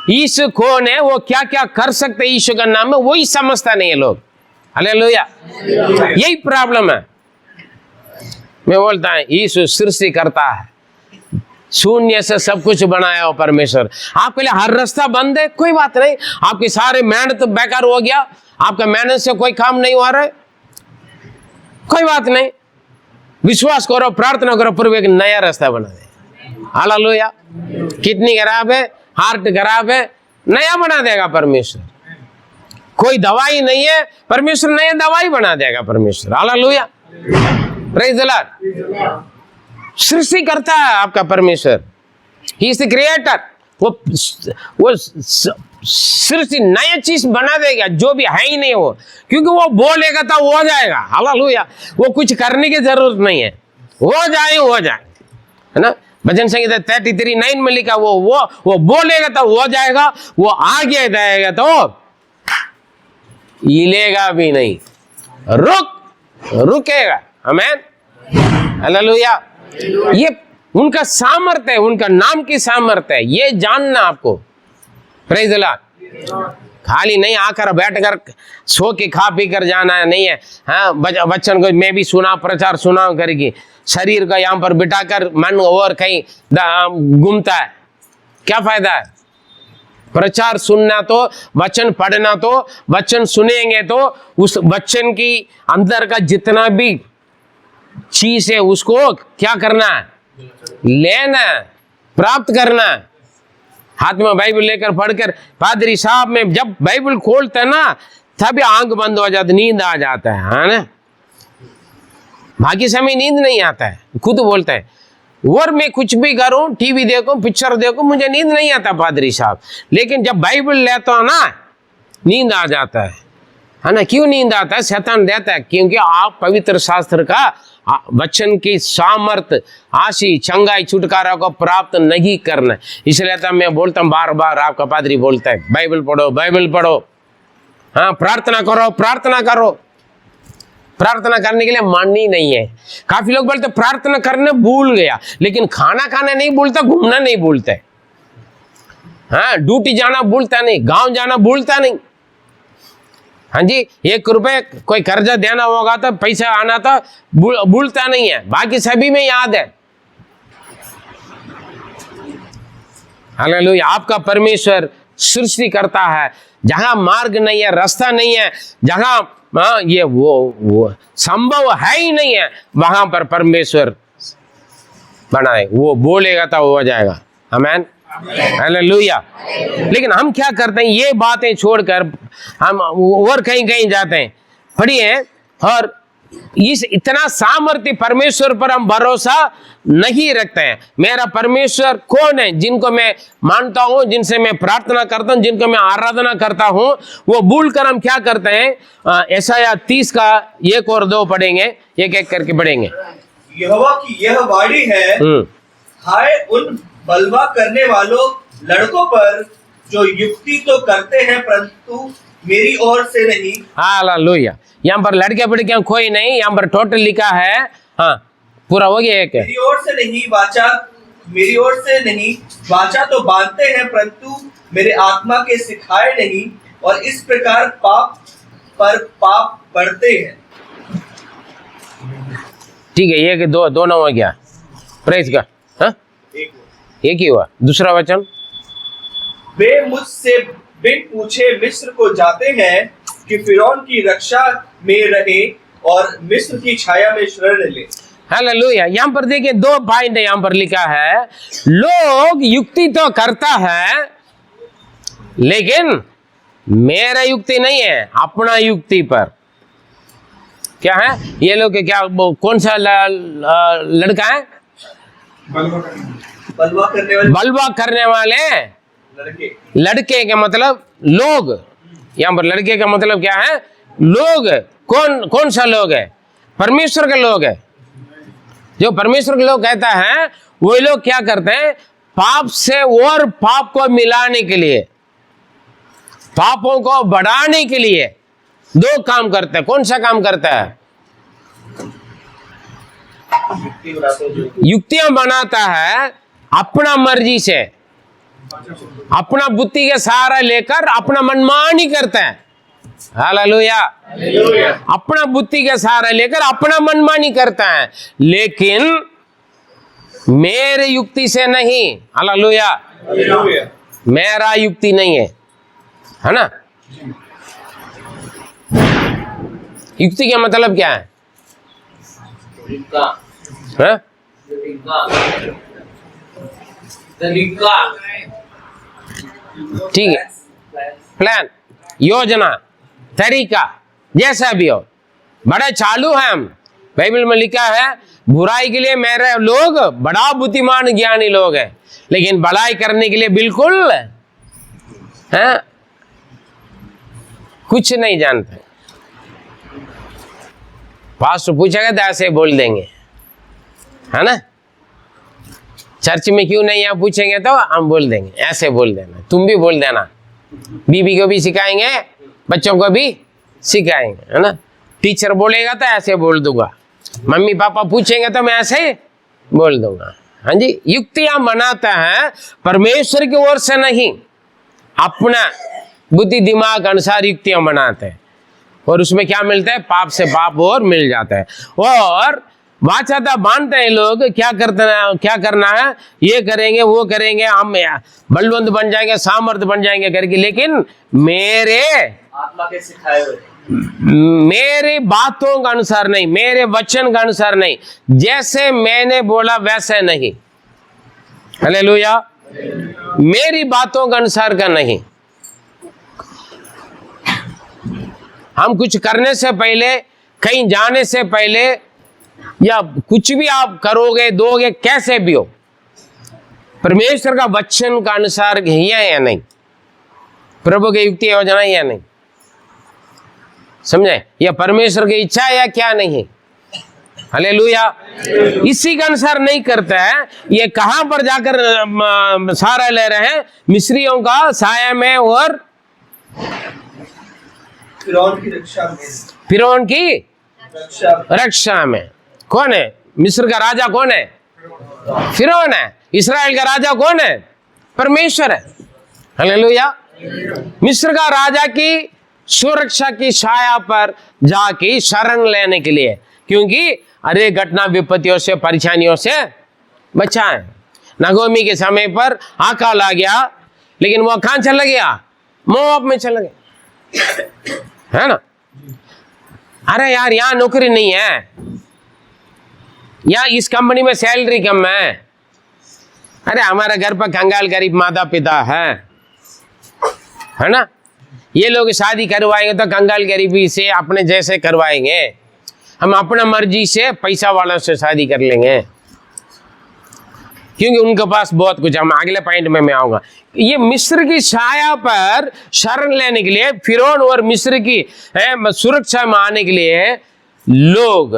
यीशु कौन है, वो क्या क्या कर सकते हैं यीशु का नाम में, वही समझता नहीं है लोग। हालेलुया, यही प्रॉब्लम है। मैं बोलता हूं यीशु सृष्टि करता है, शून्य से सब कुछ बनाया हो परमेश्वर। आपके लिए हर रास्ता बंद है, कोई बात नहीं, आपकी सारी मेहनत बेकार हो गया, आपका मेहनत से कोई काम नहीं हो रहा है, कोई बात नहीं, विश्वास करो, प्रार्थना करो, पूर्व एक नया रास्ता बना दे। हालेलुया, किडनी खराब है, हार्ट खराब है, नया बना देगा परमेश्वर। कोई दवाई नहीं है, परमेश्वर नया दवाई बना देगा परमेश्वर। Hallelujah, praise the Lord. सृष्टि करता है आपका परमेश्वर, ही इज द क्रिएटर। वो सृष्टि नया चीज बना देगा जो भी है ही नहीं वो, क्योंकि वो बोलेगा तो हो जाएगा। हालेलुया, वो कुछ करने की जरूरत नहीं है, हो जाए, है ना। भजन संगीत 33:9 में लिखा, वो बोलेगा तो हो जाएगा, वो आगे जाएगा तो हिलेगा भी नहीं, रुकेगा। आमीन, हालेलुया। ये उनका सामर्थ्य है, उनका नाम की सामर्थ्य है, ये जानना आपको। Praise the Lord. खाली नहीं आकर बैठकर सो के खा पी कर जाना है, नहीं है। हाँ, बच्चन को मैं भी सुना, प्रचार सुना करके शरीर का यहाँ पर बिठाकर मन और कहीं घूमता है, क्या फायदा है? प्रचार सुनना तो, वचन पढ़ना तो, वचन सुनेंगे तो उस वचन की अंदर का जितना भी चीज है उसको क्या करना है? लेना, प्राप्त करना। हाथ में बाइबल लेकर पढ़कर पादरी साहब में जब बाइबल खोलते ना तभी आंख बंद हो जाती, नींद आ जाता है ना। बाकी समय नींद नहीं आता है, खुद बोलते हैं। और मैं कुछ भी करूं, टीवी देखूं, पिक्चर देखूं, मुझे नींद नहीं आता पादरी साहब, लेकिन जब बाइबल लेता हूं ना नींद आ जाता है ना। क्यों नींद आता है? शैतान देता है, क्योंकि आप पवित्र शास्त्र का वचन की सामर्थ, आशी, चंगाई, छुटकारा को प्राप्त नहीं करना। इसलिए तो मैं बोलता हूँ बार बार, आपका पादरी बोलता है बाइबल पढ़ो, बाइबल पढ़ो। हाँ, प्रार्थना करो, प्रार्थना करो। प्रार्थना करने के लिए मन ही नहीं है। काफी लोग बोलते प्रार्थना करने भूल गया, लेकिन खाना खाना नहीं भूलता, घूमना नहीं भूलता। हाँ, ड्यूटी जाना भूलता नहीं, गांव जाना भूलता नहीं। हाँ जी, 1 रुपए कोई कर्जा देना होगा तो पैसा आना तो भूलता नहीं है, बाकी सभी में याद है। हालेलुया, आपका परमेश्वर सृष्टि करता है। जहां मार्ग नहीं है, रास्ता नहीं है, जहां ये वो संभव है ही नहीं है, वहां पर परमेश्वर बनाए, वो बोलेगा तो हो जाएगा। आमीन, हालेलुया। लेकिन हम क्या करते हैं, ये बातें छोड़कर हम और कहीं कहीं जाते हैं। पढ़िए, और इस इतना सामर्थ्य परमेश्वर पर हम भरोसा नहीं रखते हैं। मेरा परमेश्वर कौन है? जिनको मैं मानता हूं, जिनसे मैं प्रार्थना करता हूं, जिनको मैं आराधना करता हूं, वो भूलकर हम क्या करते हैं? यशायाह 30 का 1 और 2 पढ़ेंगे, एक एक करके पढ़ेंगे। यहोवा की यह वाणी है, हाय उन बलवा करने वालों लड़कों पर जो युक्ति तो करते हैं परंतु मेरी ओर से नहीं। हालेलुया। यहाँ पर लड़के बड़कियां कोई नहीं, यहाँ पर टोटल लिखा है। हाँ, पूरा हो गया। एक मेरी ओर से नहीं वाचा तो बांधते हैं परंतु मेरे आत्मा के सिखाए नहीं, और इस प्रकार पाप पर पाप बढ़ते हैं। ठीक है, एक दोनों हो गया। प्रेज का हाँ, एक ही हुआ। दूसरा वचन, वे मुझसे बिन पूछे मिस्र को जाते हैं कि फिरौन की रक्षा में रहे और मिस्र की छाया में शरण ले। हालेलुया। यहाँ पर देखिए 2 पॉइंट है, यहाँ पर लिखा है लोग युक्ति तो करता है, लेकिन मेरा युक्ति नहीं है, अपना युक्ति पर। क्या है ये लोग? क्या कौन सा लड़का है? बलवा करने वाले लड़के का मतलब लोग। यहाँ पर लड़के का मतलब क्या है? लोग कौन कौन सा लोग है? परमेश्वर के लोग है। जो परमेश्वर के लोग कहता है वही लोग क्या करते हैं? पाप से और पाप को मिलाने के लिए, पापों को बढ़ाने के लिए दो काम करते हैं। कौन सा काम करता है? युक्तियां बनाता है अपना मर्जी से, अपना बुद्धि के सहारा लेकर अपना मनमानी करता है। हालेलुया। अपना बुद्धि के सहारा लेकर अपना मनमानी करता है, लेकिन मेरे युक्ति से नहीं। हालेलुया। मेरा युक्ति नहीं है ना? युक्ति का मतलब क्या है? हाँ? ठीक है, प्लान, योजना, तरीका, जैसा भी हो। बड़ा चालू है हम। बाइबल में लिखा है बुराई के लिए मेरे लोग बड़ा बुद्धिमान ज्ञानी लोग हैं, लेकिन भलाई करने के लिए बिल्कुल है कुछ नहीं जानते। पास्टर पूछेगा तो ऐसे बोल देंगे, है ना? चर्च में क्यों नहीं आप पूछेंगे तो हम बोल देंगे, ऐसे बोल देना। तुम भी बोल देना, बीबी को भी सिखाएंगे, बच्चों को भी सिखाएंगे, है ना? टीचर बोलेगा तो ऐसे बोल दूंगा, मम्मी पापा पूछेंगे तो मैं ऐसे बोल दूंगा। हाँ जी, युक्तियां बनाता है परमेश्वर की ओर से नहीं, अपना बुद्धि दिमाग अनुसार युक्तियां बनाते हैं, और उसमें क्या मिलता है? पाप से पाप और मिल जाता है। और वाचाता बांधते हैं लोग, क्या करना है, ये करेंगे वो करेंगे, हम बलवंत बन जाएंगे, सामर्थ बन जाएंगे करके, लेकिन मेरे आत्मा के सिखाए हुए, मेरे बातों का अनुसार नहीं, मेरे वचन का अनुसार नहीं, जैसे मैंने बोला वैसे नहीं। हालेलुया। मेरी बातों का अनुसार का नहीं। हम कुछ करने से पहले, कहीं जाने से पहले, या कुछ भी आप करोगे दोगे कैसे भी हो, परमेश्वर का वचन का अनुसार है या नहीं, प्रभु की युक्ति योजना है या नहीं, समझे? या परमेश्वर की इच्छा है या क्या नहीं है। हालेलुया। इसी के अनुसार नहीं करता है। ये कहां पर जाकर सहारा ले रहे हैं? मिस्रियों का साया में और फिरौन की रक्षा में, फिरौन की रक्षा में। कौन है? मिस्र का राजा कौन है? फिरौन है। इस्राएल का राजा कौन है? परमेश्वर है। हालेलुया। मिस्र का राजा की सुरक्षा की छाया पर जाके शरण लेने के लिए, क्योंकि अरे घटना विपत्तियों से, परेशानियों से बचाए। नगोमी के समय पर अकाल आ गया, लेकिन वो कहां चला गया? मोआब में चला गया, है ना? अरे यार यहां नौकरी नहीं है, या इस कंपनी में सैलरी कम है, अरे हमारे घर पर कंगाल गरीब माता पिता है ना? ये लोग शादी करवाएंगे तो कंगाल गरीबी से अपने जैसे करवाएंगे, हम अपना मर्जी से पैसा वालों से शादी कर लेंगे, क्योंकि उनके पास बहुत कुछ। हम अगले पॉइंट में मैं आऊंगा। ये मिस्र की छाया पर शरण लेने के लिए, फिरौन और मिस्र की सुरक्षा में आने के लिए लोग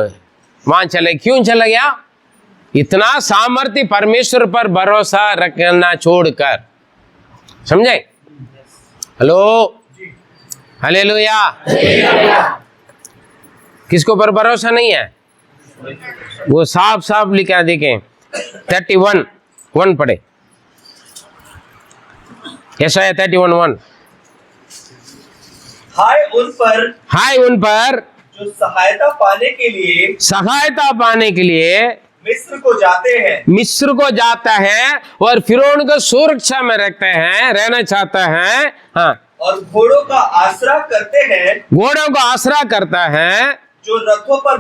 वहां चले। क्यों चला गया? इतना सामर्थ्य परमेश्वर पर भरोसा रखना छोड़कर। समझे? Hello, hallelujah. किसको पर भरोसा नहीं है? वो साफ साफ लिखा, देखें 31:1 पढ़े, यशायाह 31:1। हाय उन पर जो सहायता पाने के लिए मिस्र को जाता है और फिरौन को सुरक्षा में रहना चाहता है। हाँ, और घोड़ों का आसरा करता है, जो रथों पर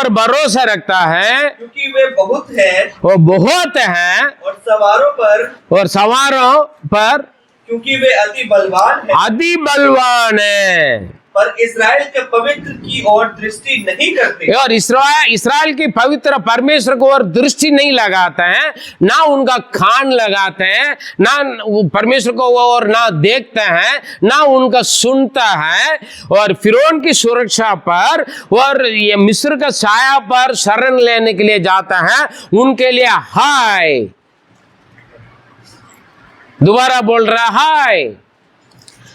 भरोसा रखता है, क्योंकि वे वो बहुत हैं, और सवारों पर क्योंकि वे अति बलवान है। पर इस्राएल के पवित्र की ओर दृष्टि नहीं करते। और इस्राएल की पवित्र परमेश्वर को और दृष्टि नहीं लगाते हैं, ना उनका कान लगाते हैं, ना परमेश्वर को और ना देखते हैं, ना उनका सुनता है, और फिरौन की सुरक्षा पर और ये मिस्र का साया पर शरण लेने के लिए जाता है। उनके लिए हाय, दोबारा बोल रहा हाय।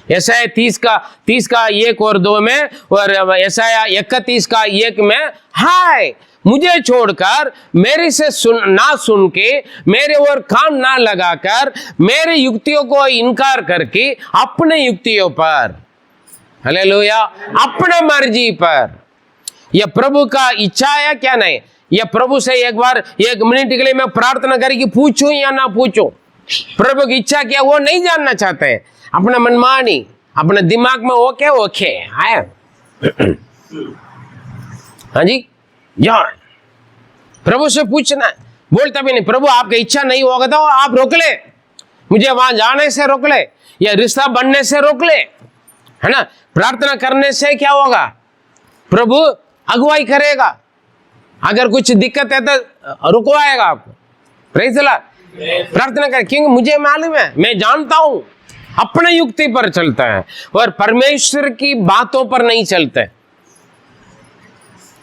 यशाया 30 का 1 और 2 में, और यशाया 31 का 1 में हाय, मुझे छोड़कर मेरे से ना सुन के, मेरे और कान ना लगाकर, मेरे युक्तियों को इनकार करके अपने युक्तियों पर, हालेलुया, अपने मर्जी पर, यह प्रभु का इच्छा है क्या नहीं, यह प्रभु से एक बार 1 मिनट के लिए मैं प्रार्थना करी कि पूछूं या ना पूछूं, प्रभु की इच्छा क्या वो नहीं जानना चाहते हैं। अपना मनमानी, अपने दिमाग में ओके है। हाँ जी, जाओ प्रभु से पूछना है। बोलता भी नहीं, प्रभु आपकी इच्छा नहीं होगा तो आप रोक ले, मुझे वहां जाने से रोक ले, या रिश्ता बनने से रोक ले, है ना। प्रार्थना करने से क्या होगा, प्रभु अगुवाई करेगा। अगर कुछ दिक्कत है तो रुकवाएगा आपको। Praise the Lord. प्रार्थना कर, क्योंकि मुझे मालूम है, मैं जानता हूं अपने युक्ति पर चलता है और परमेश्वर की बातों पर नहीं चलते।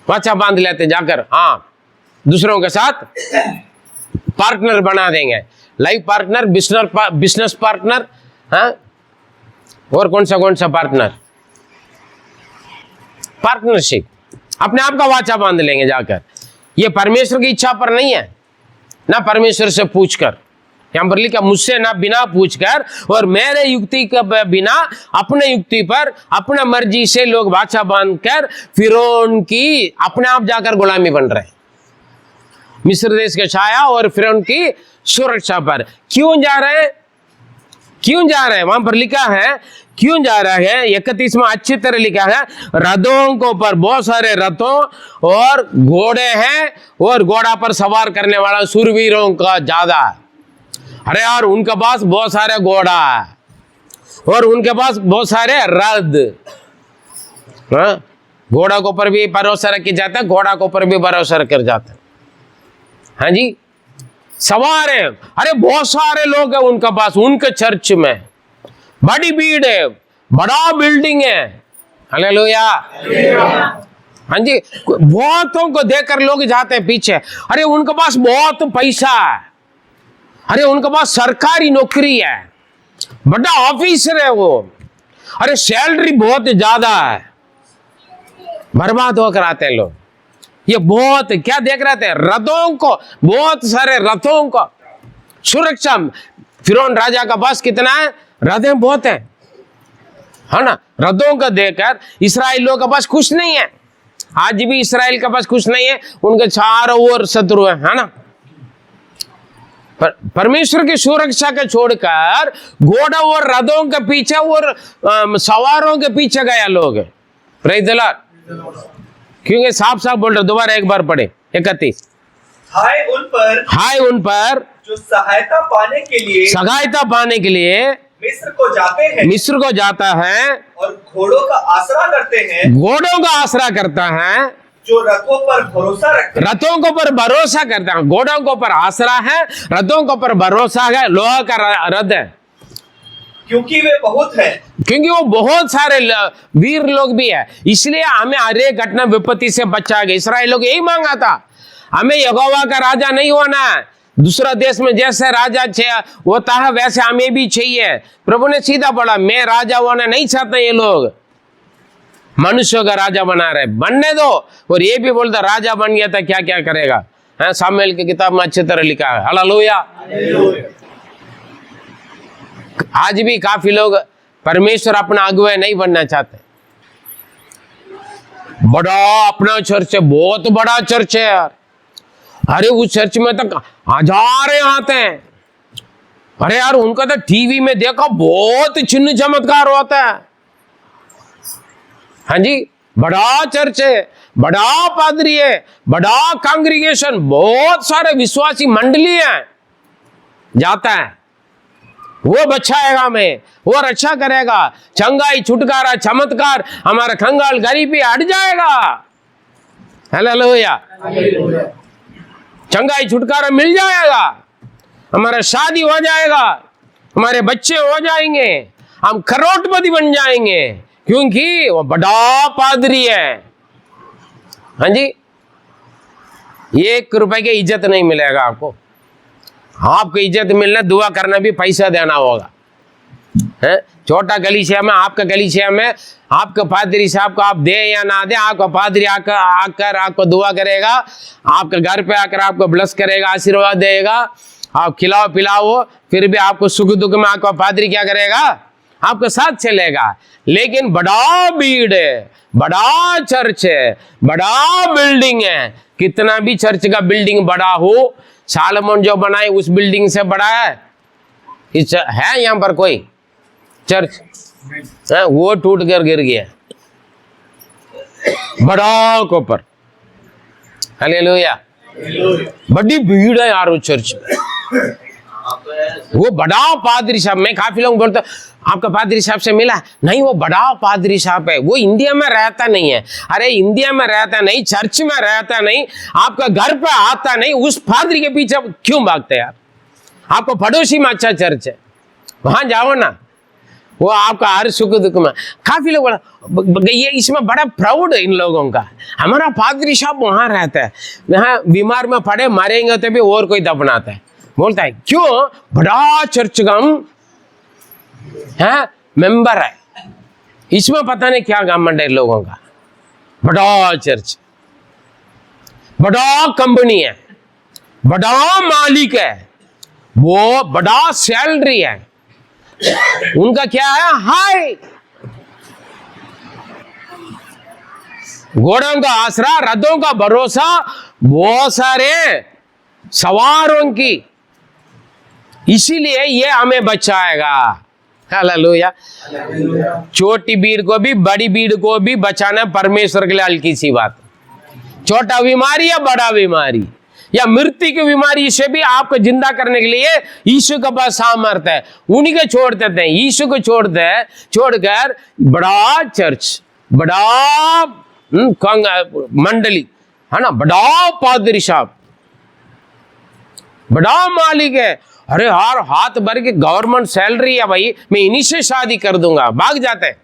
वाचा बांध लेते जाकर, हाँ, दूसरों के साथ पार्टनर बना देंगे, लाइफ पार्टनर, बिजनेस पार्टनर, हाँ, और कौन सा पार्टनरशिप, अपने आप का वाचा बांध लेंगे जाकर। ये परमेश्वर की इच्छा पर नहीं है, ना परमेश्वर से पूछकर। यहां पर लिखा, मुझसे ना बिना पूछकर और मेरे युक्ति के बिना अपने युक्ति पर, अपना मर्जी से लोग वाचा बांधकर फिरौन की अपने आप जाकर गुलामी बन रहे हैं। मिस्र देश के छाया और फिरौन की सुरक्षा पर क्यों जा रहे हैं? वहां पर लिखा है क्यों जा रहा है। 31 में अच्छी तरह लिखा है, रथों को पर बहुत सारे रथों और घोड़े हैं, और घोड़ा पर सवार करने वाला शूरवीरों का ज्यादा। अरे यार, उनके पास बहुत सारे घोड़ा है और उनके पास बहुत सारे रथ। घोड़ा के ऊपर भी भरोसा रखा जाता है, घोड़ा के ऊपर भी भरोसा रखा जाता है। हाँ जी, सवार है। अरे बहुत सारे लोग हैं उनके पास, उनके चर्च में बड़ी भीड़ है, बड़ा बिल्डिंग है। हालेलुया। हाँ जी, बहुतों को देखकर लोग जाते हैं पीछे। अरे उनके पास बहुत पैसा है, अरे उनके पास सरकारी नौकरी है, बड़ा ऑफिसर है वो, अरे सैलरी बहुत ज्यादा है। बर्बाद होकर आते हैं लोग। ये बहुत क्या देख रहे थे, रथों को, बहुत सारे रथों को सुरक्षा। फिरौन राजा का पास कितना है, रथें बहुत है, है ना। रथों को देखकर इस्राएल लोगों के पास कुछ नहीं है। आज भी इस्राएल के पास कुछ नहीं है, उनके चारों ओर शत्रु है ना। परमेश्वर की सुरक्षा के छोड़कर घोड़ा और रथों के पीछे और सवारों के पीछे गया लोग। Praise the Lord. क्योंकि साफ बोल रहे, दोबारा एक बार पढ़े 31। हाय उन पर जो सहायता पाने के लिए मिस्र को जाता है और घोड़ों का आसरा करता है, जो रथों पर भरोसा करता है। घोड़ों के ऊपर आसरा है, रथों के ऊपर भरोसा है, लोहा का रथ है, क्योंकि वो बहुत सारे वीर लोग भी है। इसलिए हमें हर एक घटना विपत्ति से बचा गया। इस्राएल लोग यही मांगा था, हमें यहोवा का राजा नहीं होना है, दूसरा देश में जैसे राजा होता है वैसे हमें भी चाहिए। प्रभु ने सीधा बोला, मैं राजा होना नहीं चाहता, ये लोग मनुष्य का राजा बना रहे, बनने दो। और ये भी बोलता, राजा बन गया था क्या क्या करेगा। सामुएल की किताब में अच्छी तरह लिखा है। हालेलुया। आज भी काफी लोग परमेश्वर अपना अगुवा नहीं बनना चाहते। बड़ा अपना चर्च है, बहुत बड़ा चर्च है यार। अरे उस चर्च में तक हजारें आते हैं। अरे यार, उनका तो टीवी में देखो बहुत चिन्ह चमत्कार होता है। हाँ जी, बड़ा चर्च है, बड़ा पादरी है, बड़ा कांग्रीगेशन, बहुत सारे विश्वासी मंडली है, जाता है। वो बचाएगा हमें, वो रक्षा करेगा। चंगाई, छुटकारा, चमत्कार, हमारा कंगाल गरीबी हट जाएगा। हालेलुया। चंगाई छुटकारा मिल जाएगा, हमारा शादी हो जाएगा, हमारे बच्चे हो जाएंगे, हम करोड़पति बन जाएंगे, क्योंकि वो बड़ा पादरी है। हाँ जी, 1 रुपए की इज्जत नहीं मिलेगा आपको। आपको इज्जत मिलना, दुआ करना भी पैसा देना होगा। है छोटा गलीसिया में, आपका गलीसिया में आपका पादरी साहब को आप दे या ना दे, आपका पादरी आकर आपको दुआ करेगा, आपके घर पे आकर आपको ब्लेस करेगा, आशीर्वाद देगा। आप खिलाओ पिलाओ, फिर भी आपको सुख दुख में आपका पादरी क्या करेगा? आपको साथ चलेगा। लेकिन बड़ा भीड़ है, बड़ा चर्च है, बड़ा बिल्डिंग है, कितना भी चर्च का बिल्डिंग बड़ा हो, सालोमन जो बनाए उस बिल्डिंग से बड़ा है यहाँ पर कोई चर्च है? वो टूट कर गिर गया, बड़ा कोपर। हालेलुया। बड़ी भीड़ है यार उस चर्च में। वो बड़ा पादरी साहब, मैं काफी लोग बोलते आपका पादरी साहब से मिला नहीं, वो बड़ा पादरी साहब है, वो इंडिया में रहता नहीं है। अरे इंडिया में रहता नहीं, चर्च में रहता नहीं, आपका घर पे आता नहीं, उस पादरी के पीछे क्यों भागते यार? आपको पड़ोसी में अच्छा चर्च है, वहां जाओ ना, वो आपका हर सुख दुख में। काफी लोग ये इसमें बड़ा प्राउड है इन लोगों का, हमारा पादरी साहब वहां रहता है, यहाँ बीमार में पड़े मरेंगे तो भी और कोई दफनाता है। बोलता है क्यों? बड़ा चर्च का है मेंबर है, इसमें पता नहीं क्या घमंड है लोगों का। बड़ा चर्च, बड़ा कंपनी है, बड़ा मालिक है, वो बड़ा सैलरी है, उनका क्या है? हाय घोड़ों का आसरा, रथों का भरोसा, बहुत सारे सवारों की, इसीलिए ये हमें बचाएगा। हालेलुया। छोटी भीड़ को भी बड़ी भीड़ को भी बचाना परमेश्वर के लिए हल्की सी बात। छोटा बीमारी या बड़ा बीमारी या मृत्यु की बीमारी से भी आपको जिंदा करने के लिए यीशु के पास सामर्थ्य है। उन्हीं को छोड़ देते हैं, यीशु को छोड़कर बड़ा चर्च, बड़ा मंडली है ना, बड़ा पादरी साहब, बड़ा मालिक है। अरे यार हाथ भर के गवर्नमेंट सैलरी है भाई, मैं इन्हीं से शादी कर दूंगा, भाग जाते हैं।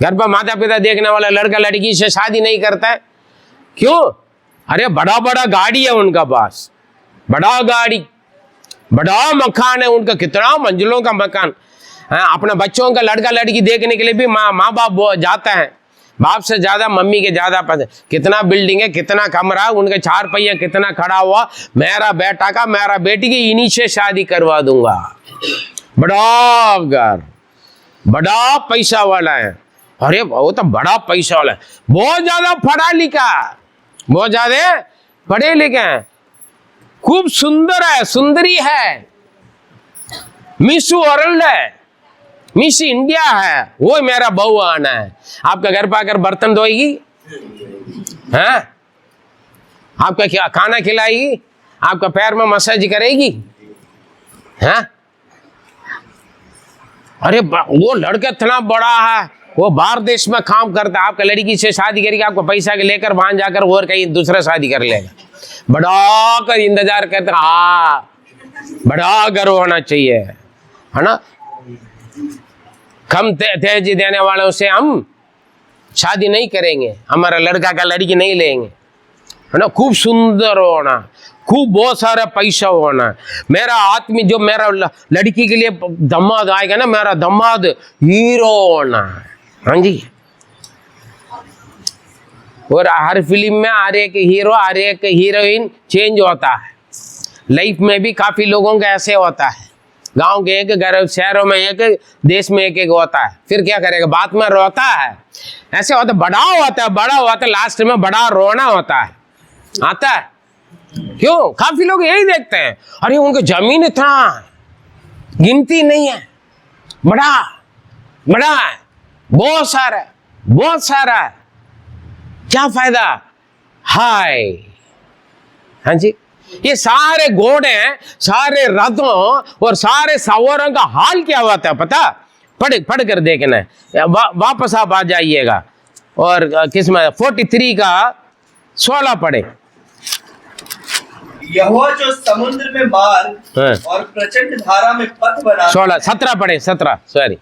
घर पर माता पिता देखने वाला लड़का लड़की से शादी नहीं करता है, क्यों? अरे बड़ा बड़ा गाड़ी है उनका पास, बड़ा गाड़ी, बड़ा मकान है उनका, कितना मंजिलों का मकान है। अपने बच्चों का लड़का लड़की देखने के लिए भी माँ बाप जाता है, बाप से ज्यादा मम्मी के ज्यादा पसंद। कितना बिल्डिंग है, कितना कमरा, उनके 4 पहिया कितना खड़ा हुआ, मेरा बेटा का मेरा बेटी की इन्हीं से शादी करवा दूंगा। बड़ा घर, बड़ा पैसा वाला है। अरे वो तो बड़ा पैसा वाला है, बहुत ज्यादा पढ़ा लिखा, बहुत ज्यादा पढ़े लिखे हैं, खूब सुंदर है, सुंदरी है, मिस वर्ल्ड है, मिस इंडिया है, वो मेरा बहू आना है। आपका घर पर आकर बर्तन धोएगी, हैं? आपका क्या खाना खिलाएगी, आपका पैर में मसाज करेगी, हैं? अरे वो लड़का इतना बड़ा है, वो बाहर देश में काम करता है, आपका लड़की से शादी करेगी, आपको पैसा के लेकर वहां जाकर और कहीं दूसरा शादी कर लेगा। बड़ा कर इंतजार करते, हाँ बड़ा गर्व होना चाहिए, है ना। कम तेजी देने वालों से हम शादी नहीं करेंगे, हमारा लड़का का लड़की नहीं लेंगे, है ना। खूब सुंदर होना, खूब बहुत सारा पैसा होना। मेरा आदमी जो मेरा लड़की के लिए दामाद आएगा ना, मेरा दामाद हीरो होना। हाँ जी। और हर फिल्म में हर एक हीरो हर एक हीरोइन चेंज होता है। लाइफ में भी काफी लोगों का ऐसे होता है, गांव के एक, घर शहरों में एक, देश में एक होता है। फिर क्या करेगा, बाद में रोता है, ऐसे होता, बड़ा होता है, लास्ट में बड़ा रोना होता है, आता है। क्यों? काफी लोग यही देखते हैं, अरे उनको जमीन इतना गिनती नहीं है, बड़ा बड़ा है, बहुत सारा है, क्या फायदा? हाय, हाँ जी। ये सारे घोड़े, सारे रथों और सारे सवारों का हाल क्या हुआ था पता? पढ़ कर देखना है। वापस आप आ जाइएगा और किसमें 43 का 16 पढ़े। यहोवा जो समुद्र में मार्ग और प्रचंड धारा में पथ बना, 17 पढ़े, 17 सॉरी।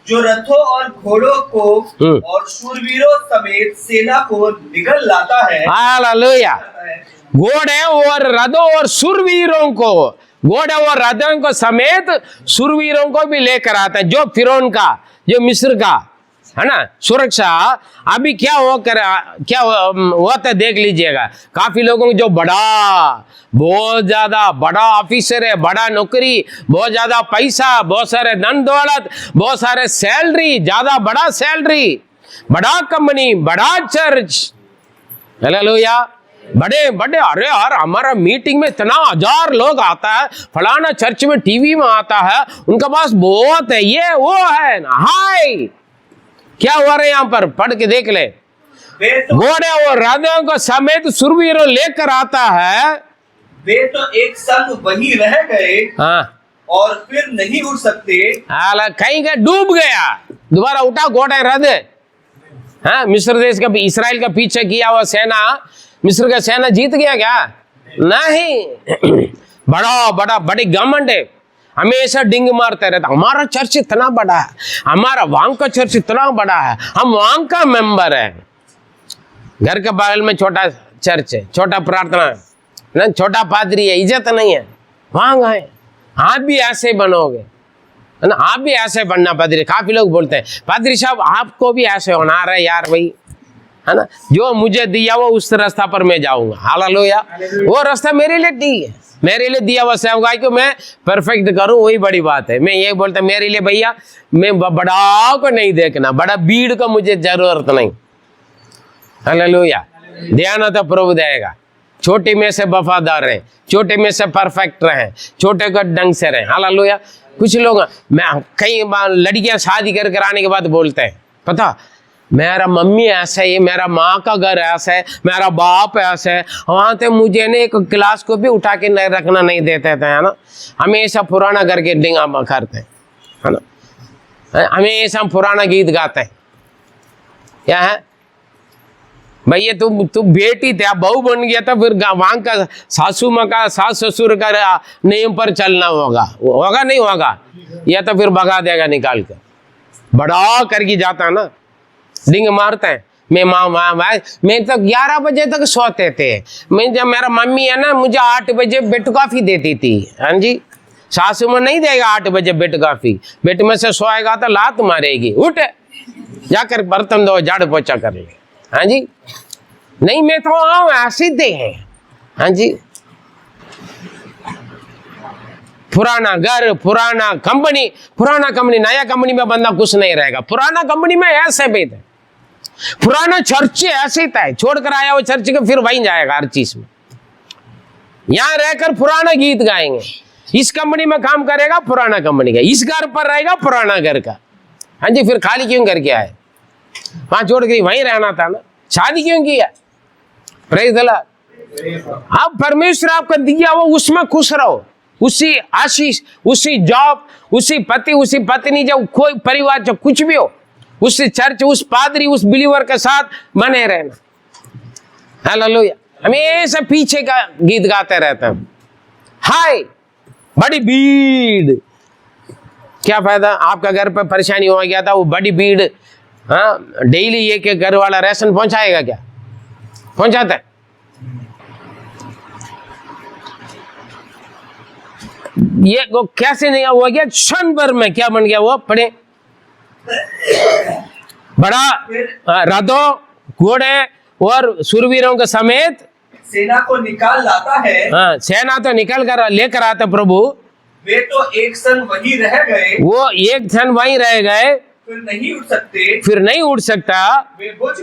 जो रथों और घोड़ों को और शूरवीरों समेत सेना को निगल लाता है। हालेलुया। घोड़े और रथों और शूरवीरों को, घोड़े और रथों को समेत शूरवीरों को भी लेकर आता है। जो फिरौन का, जो मिस्र का है ना सुरक्षा, अभी क्या होता देख लीजिएगा। काफी लोगों को जो बहुत ज्यादा बड़ा ऑफिसर है, बड़ा नौकरी, बहुत ज्यादा पैसा, बहुत सारे धन दौलत, बहुत सारे सैलरी, ज्यादा बड़ा सैलरी, बड़ा कंपनी, बड़ा चर्च, हालेलुया, बड़े बड़े, अरे यार हमारा मीटिंग में इतना 1000 लोग आता है, फलाना चर्च में टीवी में आता है, उनका पास बहुत है, ये वो है ना। हाय, क्या हुआ रहा है यहाँ पर? पढ़ के देख ले। घोड़े और रथों को समेत शूरवीरों लेकर आता है। वे तो एक संग वही रह गए, हाँ, और फिर नहीं उठ सकते। कहीं का डूब गया, दोबारा उठा घोड़े रथ। हाँ, मिस्र देश का, इस्राएल का पीछे किया हुआ सेना, मिस्र का सेना जीत गया क्या? नहीं। बड़े घमंड है, हमेशा डिंग मारते रहता, हमारा चर्च इतना बड़ा है, हमारा वहां का चर्च इतना बड़ा है, हम वहां का मेंबर है। घर के बगल में छोटा चर्च है, छोटा प्रार्थना है, छोटा पादरी है, इज्जत नहीं है, वहां गए। आप भी ऐसे बनोगे है ना, आप भी ऐसे बनना पादरी। काफी लोग बोलते हैं पादरी साहब आपको भी ऐसे होना रहा है यार भाई, है ना, जो मुझे दिया वो उस रास्ता पर मैं जाऊंगा। हालेलुया। वो रास्ता मेरे लिए ठीक है, मेरे लिए दिया हुआ सेवकाई को मैं परफेक्ट करूं, वही बड़ी बात है। मैं ये बोलता मेरे लिए भैया, मैं बड़ा को नहीं देखना, बड़ा भीड़ को मुझे जरूरत नहीं। हालेलुया। ध्यान तो प्रभु देगा। छोटे में से वफादार रहे, छोटे में से परफेक्ट रहे, छोटे को ढंग से रहे। हालेलुया। कुछ लोग, मैं कई बार लड़कियां शादी कर आने के बाद बोलते हैं, पता मेरा मम्मी ऐसा है, मेरा माँ का घर ऐसा है, मेरा बाप ऐसा है, वहां से मुझे ने एक क्लास को भी उठा के नहीं रखना नहीं देते थे, है ना, हमेशा पुराना करके डिंगा करते है ना, हमेशा पुराना गीत गाते हैं। क्या है भैया, तू बेटी थे, बहू बन गया था, फिर वहां का सासू माँ का, सास ससुर का नियम पर चलना होगा नहीं होगा, या तो फिर भगा देगा निकाल कर, बड़ा करके जाता ना, डिंग मारते हैं। मैं तो 11 बजे तक सोते थे। मैं, जब मेरा मम्मी है ना, मुझे 8 बजे बेड कॉफी देती थी। हाँ जी, सासू में नहीं देगा 8 बजे बेड कॉफी, बेड में से सोएगा तो लात मारेगी, उठ जाकर बर्तन धो, झाड़ू पोछा कर ले। हाँ जी, नहीं मैं तो आओ ऐसे दे हैं। हाँ जी, पुराना घर, पुराना कंपनी, नया कंपनी में बंदा कुछ नहीं रहेगा। पुराना कंपनी में ऐसे भी थे, पुराना चर्च ऐसे ही था, छोड़कर आया वो चर्च के फिर वहीं जाएगा हर चीज में। यहां रहकर पुराना गीत गाएंगे, इस कंपनी में काम करेगा पुराना कंपनी का, इस घर पर रहेगा पुराना घर का। हाँ जी, फिर खाली क्यों करके आए? वहां छोड़ के वहीं रहना था ना, शादी क्यों किया? Praise the Lord. अब परमेश्वर आपको दिया वो उसमें खुश रहो, उसी आशीष, उसी जॉब, उसी पति, उसी पत्नी, जब कोई परिवार जो कुछ भी हो, उसी चर्च, उस पादरी, उस बिलीवर के साथ बने रहना। हालेलुया। हमेशा पीछे का गीत गाते रहते हैं। हाय, बड़ी भीड़, क्या फायदा? आपका घर पर परेशानी हो गया था, वो बड़ी भीड़, हाँ, डेली ये के घर वाला राशन पहुंचाएगा क्या? पहुंचाता है? ये वो कैसे नहीं हुआ गया? क्षण भर में क्या बन गया? वो पढ़े, बड़ा रथों, घोड़े और शूरवीरों के समेत सेना को निकाल लाता है। हाँ, सेना तो निकल कर लेकर आता प्रभु। वे तो एक संग वही रह गए, वो एक क्षण वहीं रह गए, फिर नहीं उठ सकते, फिर नहीं उठ सकता, वे बुझ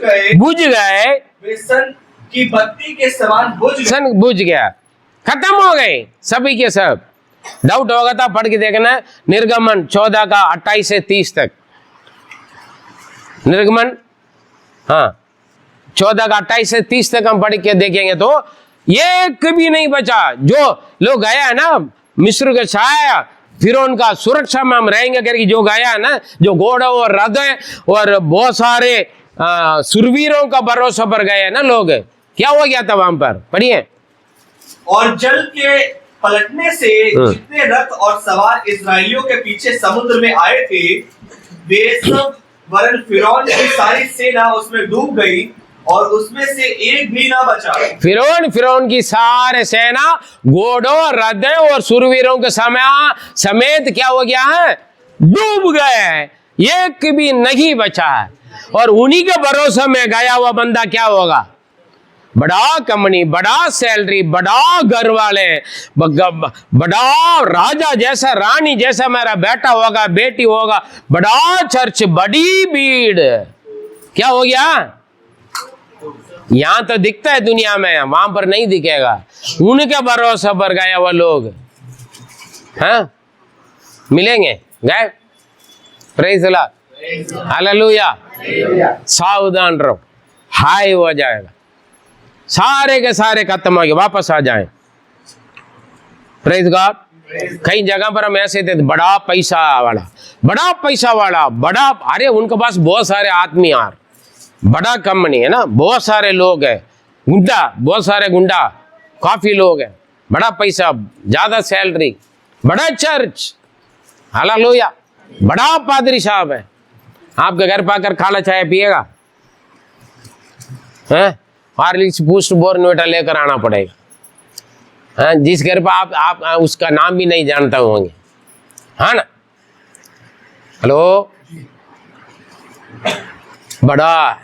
गए, वे सन की बत्ती के समान सन बुझ गया, खत्म हो गए सभी के सब। डाउट होगा था, पढ़ के देखना, निर्गमन 14 का 28 से 30 तक। निर्गमन, हाँ, 14 का 28 से 30 तक हम पढ़ के देखेंगे तो एक भी नहीं बचा। जो लोग गया है ना मिस्र का छाया फिर उनका सुरक्षा में हम रहेंगे करके जो गया है ना, जो घोड़े और रथ और बहुत सारे सुरवीरों का भरोसा पर गए हैं ना लोग, क्या हो गया था वहां पर, पढ़िए। और जल के पलटने से जितने रथ और सवार इस्राएलियों के पीछे समुद्र में आए थे वे सब वरन फिरौन की सारी सेना उसमें डूब गई और उसमें से एक भी ना बचा। फिरौन की सारे सेना घोड़ों रथों और सुरवीरों के समेत क्या हो गया है, डूब गए, एक भी नहीं बचा है। और उन्हीं के भरोसे में गया हुआ बंदा क्या होगा, बड़ा कंपनी, बड़ा सैलरी, बड़ा घर वाले, बड़ा राजा जैसा, रानी जैसा मेरा बेटा होगा, बेटी होगा, बड़ा चर्च, बड़ी भीड़, क्या हो गया, यहां तो दिखता है दुनिया में, वहां पर नहीं दिखेगा। उनके भरोसे पर गया हुआ लोग हाँ मिलेंगे, गए, प्रेज़ द लॉर्ड, हालेलुया। सावधान रहो, हाय हो जाएगा, सारे के सारे खत्म हो गए, वापस आ जाएं, प्रेज़ गॉड। कई जगह पर हम ऐसे थे, बड़ा पैसा वाला, बड़ा पैसा वाला, बड़ा, अरे उनके पास बहुत सारे आदमी यार, बड़ा कंपनी है ना, बहुत सारे लोग हैं, गुंडा, बहुत सारे गुंडा, काफी लोग हैं, बड़ा पैसा, ज्यादा सैलरी, बड़ा चर्च, हालेलुया, बड़ा पादरी साहब है, आपके घर पाकर खाला चाय पिएगा, हॉर्लिक्स बूस्ट बोर्नविटा लेकर आना पड़ेगा, हाँ, जिस घर पर आप उसका नाम भी नहीं जानते होंगे, हाँ ना, हेलो, बड़ा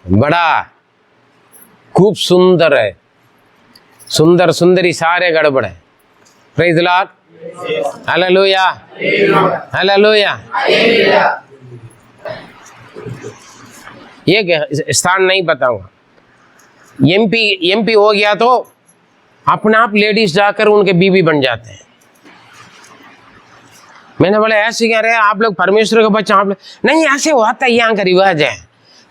बड़ा खूब सुंदर है, सुंदर सुंदरी सारे गड़बड़ है, praise the Lord, hallelujah, hallelujah. ये स्थान नहीं बताऊंगा, एमपी हो गया तो अपने आप लेडीज जाकर उनके बीवी बन जाते हैं। मैंने बोला ऐसे कह रहे हैं आप लोग परमेश्वर का बच्चा, आप लोग नहीं, ऐसे होता है, यहाँ का रिवाज है,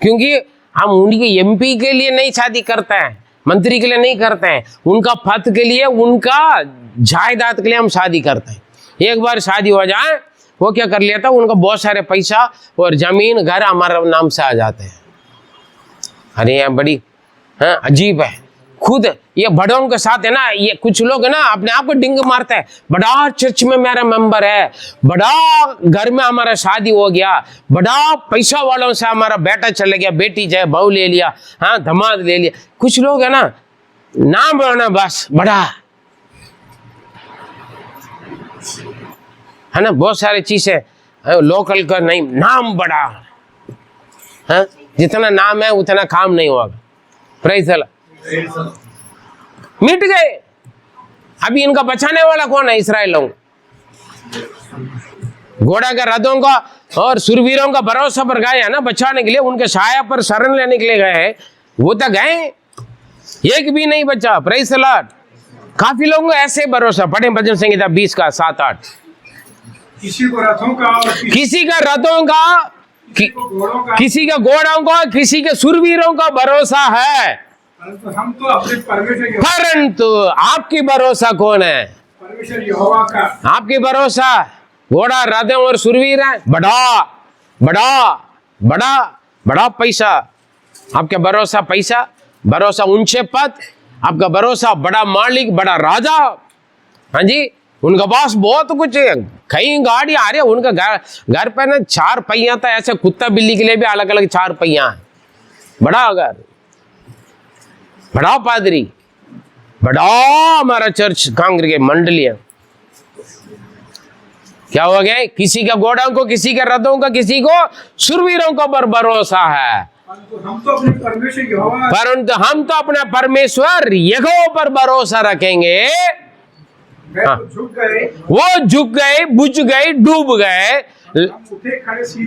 क्योंकि हम उनकी एमपी के लिए नहीं शादी करते हैं, मंत्री के लिए नहीं करते हैं, उनका पद के लिए, उनका जायदाद के लिए हम शादी करते हैं। एक बार शादी हो जाए वो क्या कर लिया था, उनका बहुत सारे पैसा और जमीन घर हमारे नाम से आ जाते हैं। अरे यहाँ बड़ी अजीब है, खुद ये बड़ों के साथ है ना, ये कुछ लोग है ना अपने आप को डिंग मारते हैं, बड़ा चर्च में मेरा मेंबर है, बड़ा घर में हमारा शादी हो गया, बड़ा पैसा वालों से हमारा बेटा चले गया, बेटी जाए, बहू ले लिया, हाँ दामाद ले लिया। कुछ लोग है ना नाम बोलना बस बड़ा है ना, बहुत सारी चीजें लोकल का नहीं, नाम बड़ा है, जितना नाम है उतना काम नहीं होगा, प्रेज़ द लॉर्ड। मिट गए, अभी इनका बचाने वाला कौन है, इस्राएल लोग, घोड़ा के रथों का और सुरवीरों का भरोसा पर गए है ना बचाने के लिए, उनके छाया पर शरण लेने के लिए गए, वो तो गए, एक भी नहीं बचा, प्रेज़ द लॉर्ड। काफी लोगों को ऐसे भरोसा, पढ़े भजन संहिता 20 का 7-8, किसी को रथों का, किसी का रथों का, किसी का घोड़ों का, किसी के सुरवीरों का भरोसा है, परंतु हम तो अपने परमेश्वर, परंतु आपकी भरोसा कौन है, परमेश्वर यहोवा का, आपकी भरोसा घोड़ा रथों और सुरवीर है, बड़ा बड़ा बड़ा बड़ा पैसा, आपका भरोसा पैसा, भरोसा ऊंचे पद, आपका भरोसा बड़ा मालिक, बड़ा राजा, हाँ जी, उनका पास बहुत कुछ है, कई गाड़ी आ रही है, उनका घर पे ना 4 पहिया था, ऐसे कुत्ता बिल्ली के लिए भी अलग अलग 4 पहिया है, बड़ा घर, बड़ा पादरी, बड़ा हमारा चर्च कांग्रेस मंडली है। क्या हो गया, किसी का घोड़ों को, किसी के रथों का, किसी को सुरवीरों का भरोसा है, परंतु हम तो अपने परमेश्वर यहोवा, परंतु हम तो अपने परमेश्वर यहोवा पर भरोसा रखेंगे। हाँ। वो झुक गए, बुझ गए, डूब गए,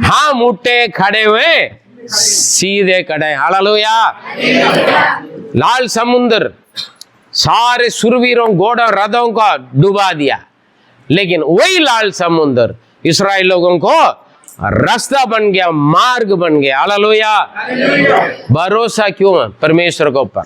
हम उठे खड़े हुए सीधे खड़े, हालेलुया। लाल समुद्र सारे सुरवीरों, घोड़ों, रथों का डुबा दिया, लेकिन वही लाल समुद्र इस्राएल लोगों को रास्ता बन गया, मार्ग बन गया, हालेलुया। भरोसा क्यों है, परमेश्वर के ऊपर,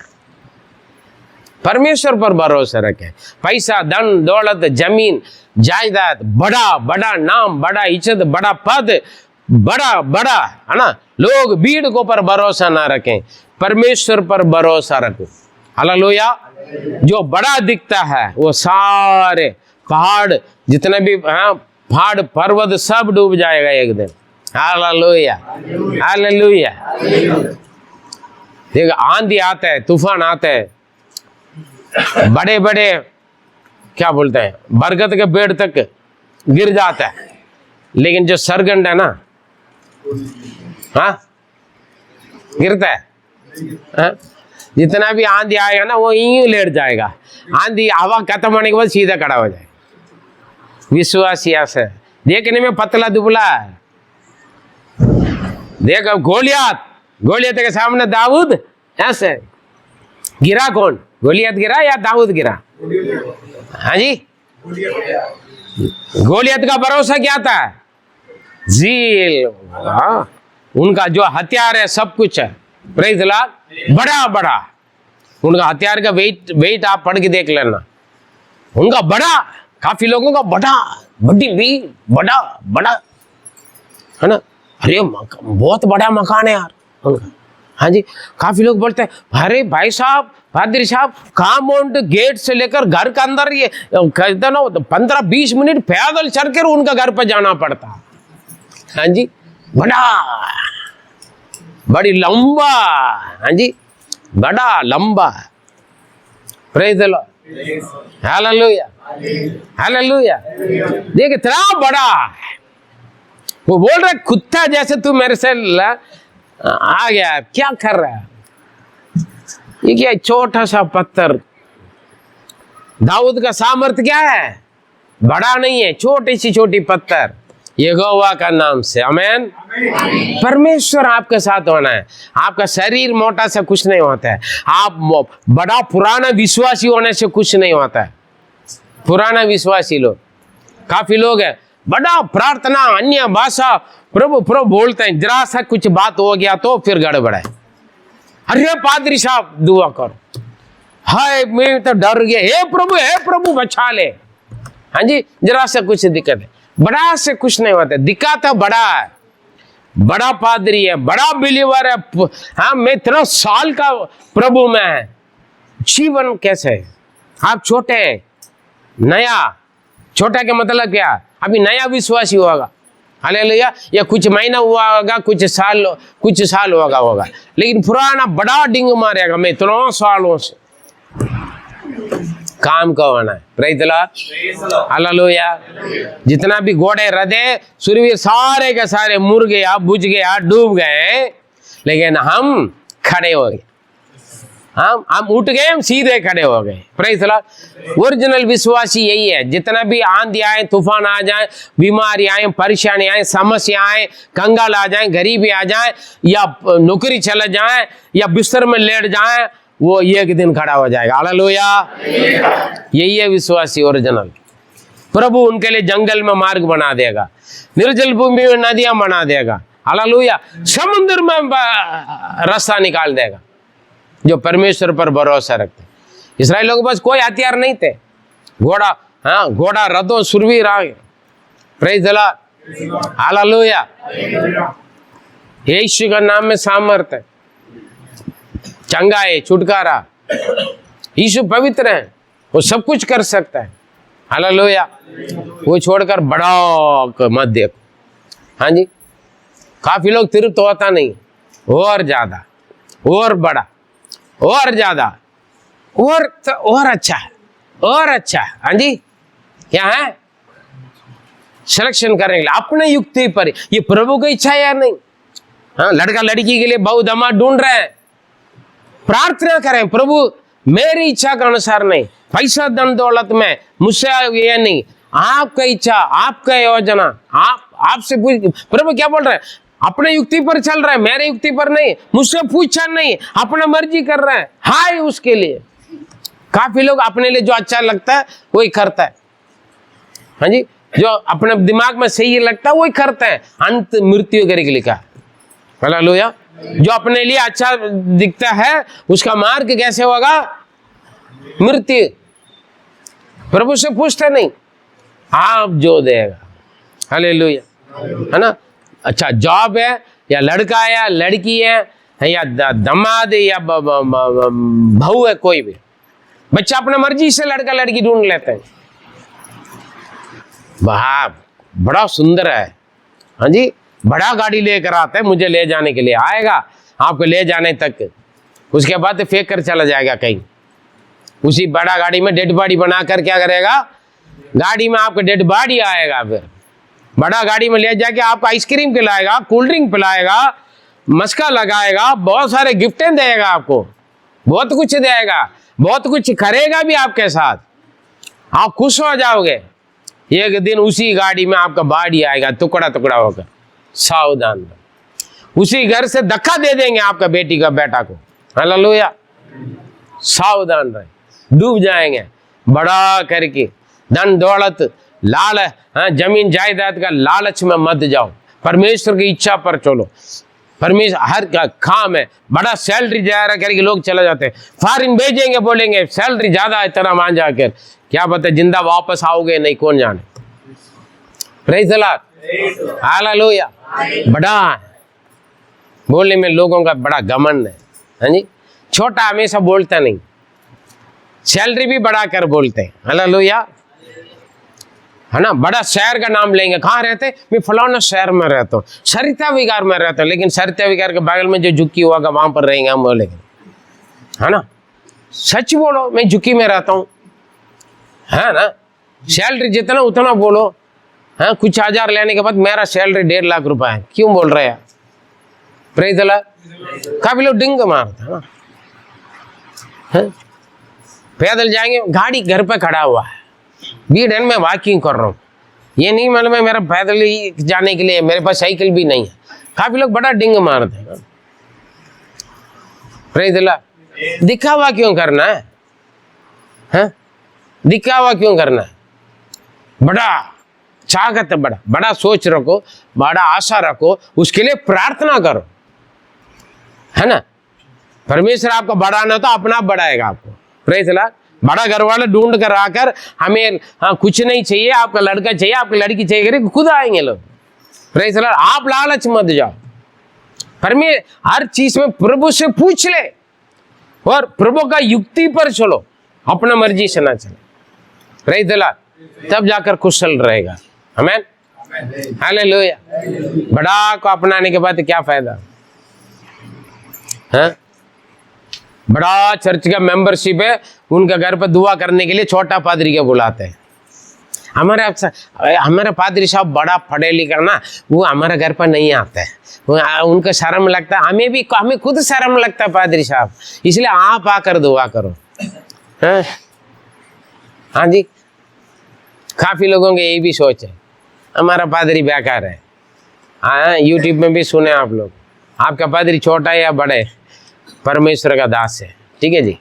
परमेश्वर पर भरोसा रखें। पैसा, धन, दौलत, जमीन, जायदाद, बड़ा बड़ा नाम, बड़ा इज्जत, बड़ा पद, बड़ा बड़ा, है ना, लोग भीड़ को पर भरोसा ना रखें, परमेश्वर पर भरोसा रखें। हालेलुया। जो बड़ा दिखता है वो सारे पहाड़ जितने भी पहाड़ पर्वत सब डूब जाएगा एक दिन। Hallelujah, hallelujah. देखो आंधी आता है, तूफान आता है, बड़े बड़े क्या बोलते हैं बरगद के पेड़ तक गिर जाता है, लेकिन जो सरगंड है ना, हाँ गिरता है, हाँ? जितना भी आंधी आएगा ना वो यूं लेट जाएगा। आंधी हवा खत्म होने के बाद सीधा खड़ा हो जाएगा। विश्वासी ऐसे देखने में पतला दुबला है। देखो गोलियत के सामने दाऊद ऐसे गिरा। कौन? गोलियत गिरा या दाऊद गिरा? हाँ जी, गोलियत का भरोसा क्या था? जील। हाँ, उनका जो हथियार है सब कुछ है, प्रेज़ द लॉर्ड, बड़ा बड़ा उनका हथियार का वेट आप पढ़ के देख लेना। उनका बड़ा, काफी लोगों का बड़ा बड़ी भी बड़ा बड़ा है ना। अरे बहुत बड़ा मकान है यार उनका। हाँ जी, काफी लोग बोलते हैं अरे भाई साहब, पादरी साहब, कांपाउंड गेट से लेकर घर के अंदर ये कहते ना 15-20 मिनट पैदल चल कर उनका घर पर जाना पड़ता। हाँ जी, बड़ा बड़ी लंबा, हाँ जी बड़ा लंबा। Praise the Lord, hallelujah, hallelujah. देख इतना बड़ा, वो बोल रहा कुत्ता जैसे तू मेरे से आ गया, क्या कर रहा है? ये क्या छोटा सा पत्थर। दाऊद का सामर्थ्य क्या है? बड़ा नहीं है, छोटी सी छोटी पत्थर, यहोवा का नाम से। आमीन। परमेश्वर आपके साथ होना है। आपका शरीर मोटा से कुछ नहीं होता है। आप बड़ा पुराना विश्वासी होने से कुछ नहीं होता है। पुराना विश्वासी लोग, काफी लोग हैं, बड़ा प्रार्थना, अन्य भाषा, प्रभु प्रभु बोलते हैं, जरा सा कुछ बात हो गया तो फिर गड़बड़ है। अरे पादरी साहब दुआ करो, हाय मैं तो डर गया, हे प्रभु बचा ले। हाँ जी, जरा सा कुछ दिक्कत है, बड़ा से कुछ नहीं होता। दिखाता बड़ा है, बड़ा पादरी है, बड़ा बिलीवर है। हाँ, मैं इतना साल का प्रभु में है। जीवन कैसे है? आप छोटे हैं, नया। छोटा के मतलब क्या? अभी नया विश्वासी होगा, हालेलुया, या कुछ महीना हुआ होगा, कुछ साल होगा, लेकिन पुराना बड़ा डिंग मारेगा, मैं इतने सालों से काम का होना है। Praise the Lord, hallelujah. जितना भी घोड़े, रथे, सूरवीर सारे के सारे मुर गया, बुझ गया, डूब गए, लेकिन हम खड़े हो गए। हम उठ गए, हम सीधे खड़े हो गए। Praise the Lord. ओरिजिनल विश्वासी यही है। जितना भी आंधी आए, तूफान आ जाए, बीमारी आए, परेशानी आए, समस्या आए, कंगाल आ जाए, गरीबी आ जाए, या नौकरी चले जाए, या बिस्तर में लेट जाए, वो एक दिन खड़ा हो जाएगा। हालेलुया। यही है विश्वासी ओरिजिनल। प्रभु उनके लिए जंगल में मार्ग बना देगा, निर्जल भूमि में नदियां बना देगा। हालेलुया। समुद्र में रास्ता निकाल देगा जो परमेश्वर पर भरोसा रखते। इस्राएल लोगों के पास कोई हथियार नहीं थे। घोड़ा, रथों, शूरवीर आ गए। Praise the Lord, hallelujah. यीशु का नाम में सामर्थ्य है, चंगाई, छुटकारा। यीशु पवित्र है, वो सब कुछ कर सकता है। हालेलुया। वो छोड़कर बड़ा मत देखो। हाँ जी, काफी लोग तृप्त होता नहीं, और ज्यादा, और बड़ा, और ज्यादा, और अच्छा है, और अच्छा है। हाँ जी, क्या है? सिलेक्शन करने के लिए अपने युक्ति पर। ये प्रभु की इच्छा है या नहीं? हाँ, लड़का लड़की के लिए बहुत दामाद ढूंढ रहे हैं, प्रार्थना करें, प्रभु मेरी इच्छा के अनुसार नहीं, पैसा धन दौलत में मुझसे ये नहीं, आपका इच्छा, आपका योजना, आपसे पूछ। प्रभु क्या बोल रहे हैं? अपने युक्ति पर चल रहा है, मेरे युक्ति पर नहीं, मुझसे पूछा नहीं, अपना मर्जी कर रहा है। हाय उसके लिए। काफी लोग अपने लिए जो अच्छा लगता है वही करता है। हाँ जी, जो अपने दिमाग में सही लगता है वही करता है। अंत मृत्यु करके लिखा है। हालेलुया। जो अपने लिए अच्छा दिखता है उसका मार्ग कैसे होगा? मृत्यु। प्रभु से पूछते नहीं, आप जो देगा। हालेलुया, है ना। अच्छा जॉब है या लड़का है या लड़की है या दामाद है या बहू है, कोई भी बच्चा अपने मर्जी से लड़का लड़की ढूंढ लेते हैं। वाह बड़ा सुंदर है। हाँ जी, बड़ा गाड़ी लेकर आता है, मुझे ले जाने के लिए आएगा, आपको ले जाने तक, उसके बाद फेंक कर चला जाएगा कहीं। उसी बड़ा गाड़ी में डेड बॉडी बनाकर क्या करेगा, गाड़ी में आपको डेड बॉडी आएगा, फिर बड़ा गाड़ी में ले जाके आपको आइसक्रीम खिलाएगा, कोल्ड ड्रिंक पिलाएगा, मस्का लगाएगा, बहुत सारे गिफ्टें देगा, आपको बहुत कुछ देगा, बहुत कुछ करेगा भी आपके साथ, आप खुश हो जाओगे। एक दिन उसी गाड़ी में आपका बॉडी आएगा टुकड़ा टुकड़ा होकर। सावधान रहो, उसी घर से धक्का दे देंगे आपका बेटी का बेटा को। हालेलुया, सावधान रहे, डूब जाएंगे। बड़ा करके धन दौलत लाल जमीन जायदाद का लालच में मत जाओ, परमेश्वर की इच्छा पर चलो। परमेश्वर हर का काम है, बड़ा सैलरी ज्यादा करके लोग चले जाते हैं, फॉरेन भेजेंगे, बोलेंगे सैलरी ज्यादा है, इतना मान जाकर क्या पता जिंदा वापस आओगे नहीं, कौन जाने। Praise the Lord, hallelujah. बड़ा बोलने में लोगों का बड़ा घमंड है। हाँ जी, छोटा हमेशा बोलता नहीं, सैलरी भी बढ़ा कर बोलते हैं। हालेलुया, है ना। बड़ा शहर का नाम लेंगे, कहाँ रहते, मैं फलाना शहर में रहता हूँ, सरिता विहार में रहता हूँ, लेकिन सरिता विहार के बगल में जो झुक्की होगा वहां पर रहेंगे हम बोलेंगे, है ना। सच बोलो, मैं झुक्की में रहता हूँ, है ना। सैलरी जितना उतना बोलो। हाँ, कुछ हजार लेने के बाद मेरा सैलरी 1.5 लाख रुपए है, क्यों बोल रहे हैं। प्रेज़ द लॉर्ड, काफी लोग डिंग मारते हैं ना। पैदल जाएंगे, गाड़ी घर पे खड़ा हुआ है, भीड़ है, मैं वॉकिंग कर रहा हूँ, ये नहीं मालूम है मेरा पैदल ही जाने के लिए मेरे पास साइकिल भी नहीं है। काफी लोग बड़ा डिंग मारते हैं। प्रेज़ द लॉर्ड, दिखावा क्यों करना है, हाँ? दिखावा क्यों करना है। बड़ा चाहत, बड़ा सोच रखो, बड़ा आशा रखो, उसके लिए प्रार्थना करो, है ना। परमेश्वर आपको बढ़ाना तो अपना आप बढ़ाएगा आपको। प्रेज़ द लॉर्ड, बड़ा घर वाले ढूंढ कर आकर हमें कुछ नहीं चाहिए, आपका लड़का चाहिए, आपकी लड़की चाहिए, खुद आएंगे लोग। प्रेज़ द लॉर्ड, आप लालच मत जाओ, परमेश्वर हर चीज में प्रभु से पूछ ले और प्रभु का युक्ति पर चलो, अपना मर्जी से ना चले। प्रेज़ द लॉर्ड, तब जाकर कुशल रहेगा। आमीन, हालेलुया। बड़ा को अपनाने के बाद क्या फायदा है। बड़ा चर्च का मेंबरशिप है, उनका घर पर दुआ करने के लिए छोटा पादरी के बुलाते हैं। हमारे पादरी साहब बड़ा पढ़े लिखा ना, वो हमारे घर पर नहीं आते हैं, उनको शर्म लगता है, हमें खुद शर्म लगता है पादरी साहब, इसलिए आप आकर दुआ करो। हाँ जी, काफी लोगों की यही भी सोच है, हमारा पादरी बेकार है। हाँ, यूट्यूब में भी सुने आप लोग, आपका पादरी छोटा या बड़े, परमेश्वर का दास है, ठीक है जी,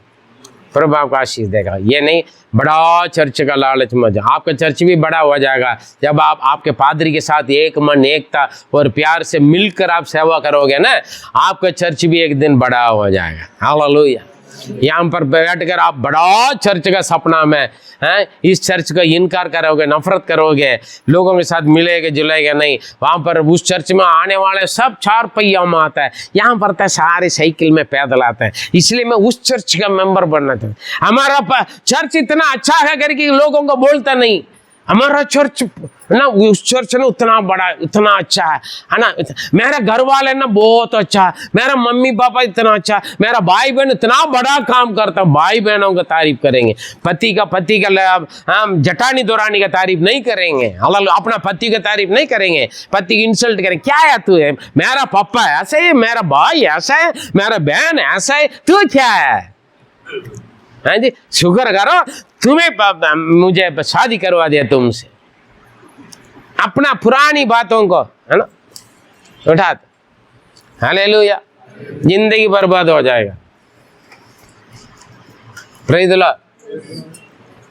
प्रभु आपको आशीष देगा। ये नहीं बड़ा चर्च का लालच मत, आपका चर्च भी बड़ा हो जाएगा जब आप आपके पादरी के साथ एक मन एकता और प्यार से मिलकर आप सेवा करोगे ना, आपका चर्च भी एक दिन बड़ा हो जाएगा। हालेलुया। यहाँ पर बैठकर आप बड़ा चर्च का सपना में हैं, इस चर्च का इनकार करोगे, नफरत करोगे, लोगों के साथ मिलेगे जुलेगे नहीं, वहाँ पर उस चर्च में आने वाले सब 4 पहिया में आता है, यहाँ पर तो सारे साइकिल में पैदल आते हैं, इसलिए मैं उस चर्च का मेंबर बनना चाहता। हमारा चर्च इतना अच्छा है करके लोगों को बोलता नहीं, हमारा चर्च ना, उस चर्च ना उतना बड़ा, इतना अच्छा है ना, मेरा घर वाले ना बहुत अच्छा है, मेरा मम्मी पापा इतना अच्छा, मेरा भाई बहन इतना बड़ा काम करता, भाई बहनों का तारीफ करेंगे, पति का हम जटानी दौरानी का तारीफ नहीं करेंगे, अपना पति का तारीफ नहीं करेंगे, पति की इंसल्ट करेंगे, क्या है तू है, मेरा पापा ऐसा है, मेरा भाई ऐसा है, मेरा बहन ऐसा है, तू क्या है। हाँ जी, शुक्र करो तुम्हें मुझे शादी करवा दिया तुमसे, अपना पुरानी बातों को है ना उठा। हालेलुया, जिंदगी बर्बाद हो जाएगा। प्रेज़ द लॉर्ड,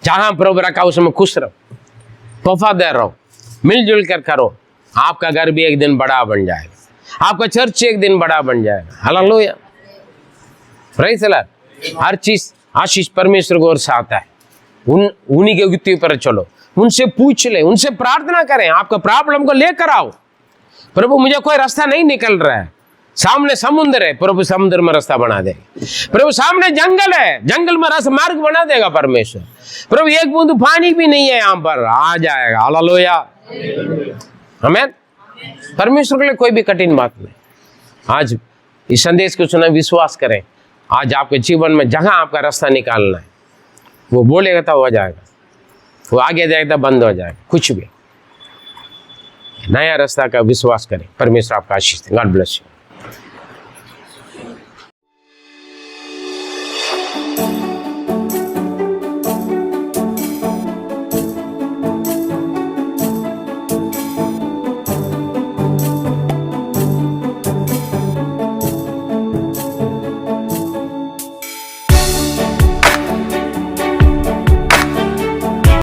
जहां प्रभु रखा उसमें खुश रहो, वफादार रहो, मिलजुल कर करो, आपका घर भी एक दिन बड़ा बन जाएगा, आपका चर्च एक दिन बड़ा बन जाएगा। Hallelujah, praise the Lord. हर चीज आशीष परमेश्वर को ओर से आता है। उन्हीं के युक्ति पर चलो, उनसे पूछ ले, उनसे प्रार्थना करें, आपका प्रॉब्लम को लेकर आओ। प्रभु मुझे कोई रास्ता नहीं निकल रहा है, सामने समुद्र है, प्रभु समुद्र में रास्ता बना देगा। प्रभु सामने जंगल है, जंगल में रास्ता मार्ग बना देगा परमेश्वर। प्रभु एक बूंद पानी भी नहीं है यहाँ पर, आ जाएगा। हालेलुया, आमीन। परमेश्वर के लिए कोई भी कठिन बात नहीं। आज इस संदेश को सुना, विश्वास करें, आज आपके जीवन में जहां आपका रास्ता निकालना है वो बोलेगा तो हो जाएगा, वो आगे जाएगा तो बंद हो जाएगा। कुछ भी नया रास्ता का विश्वास करें। परमेश्वर आपका आशीष दे। God bless you.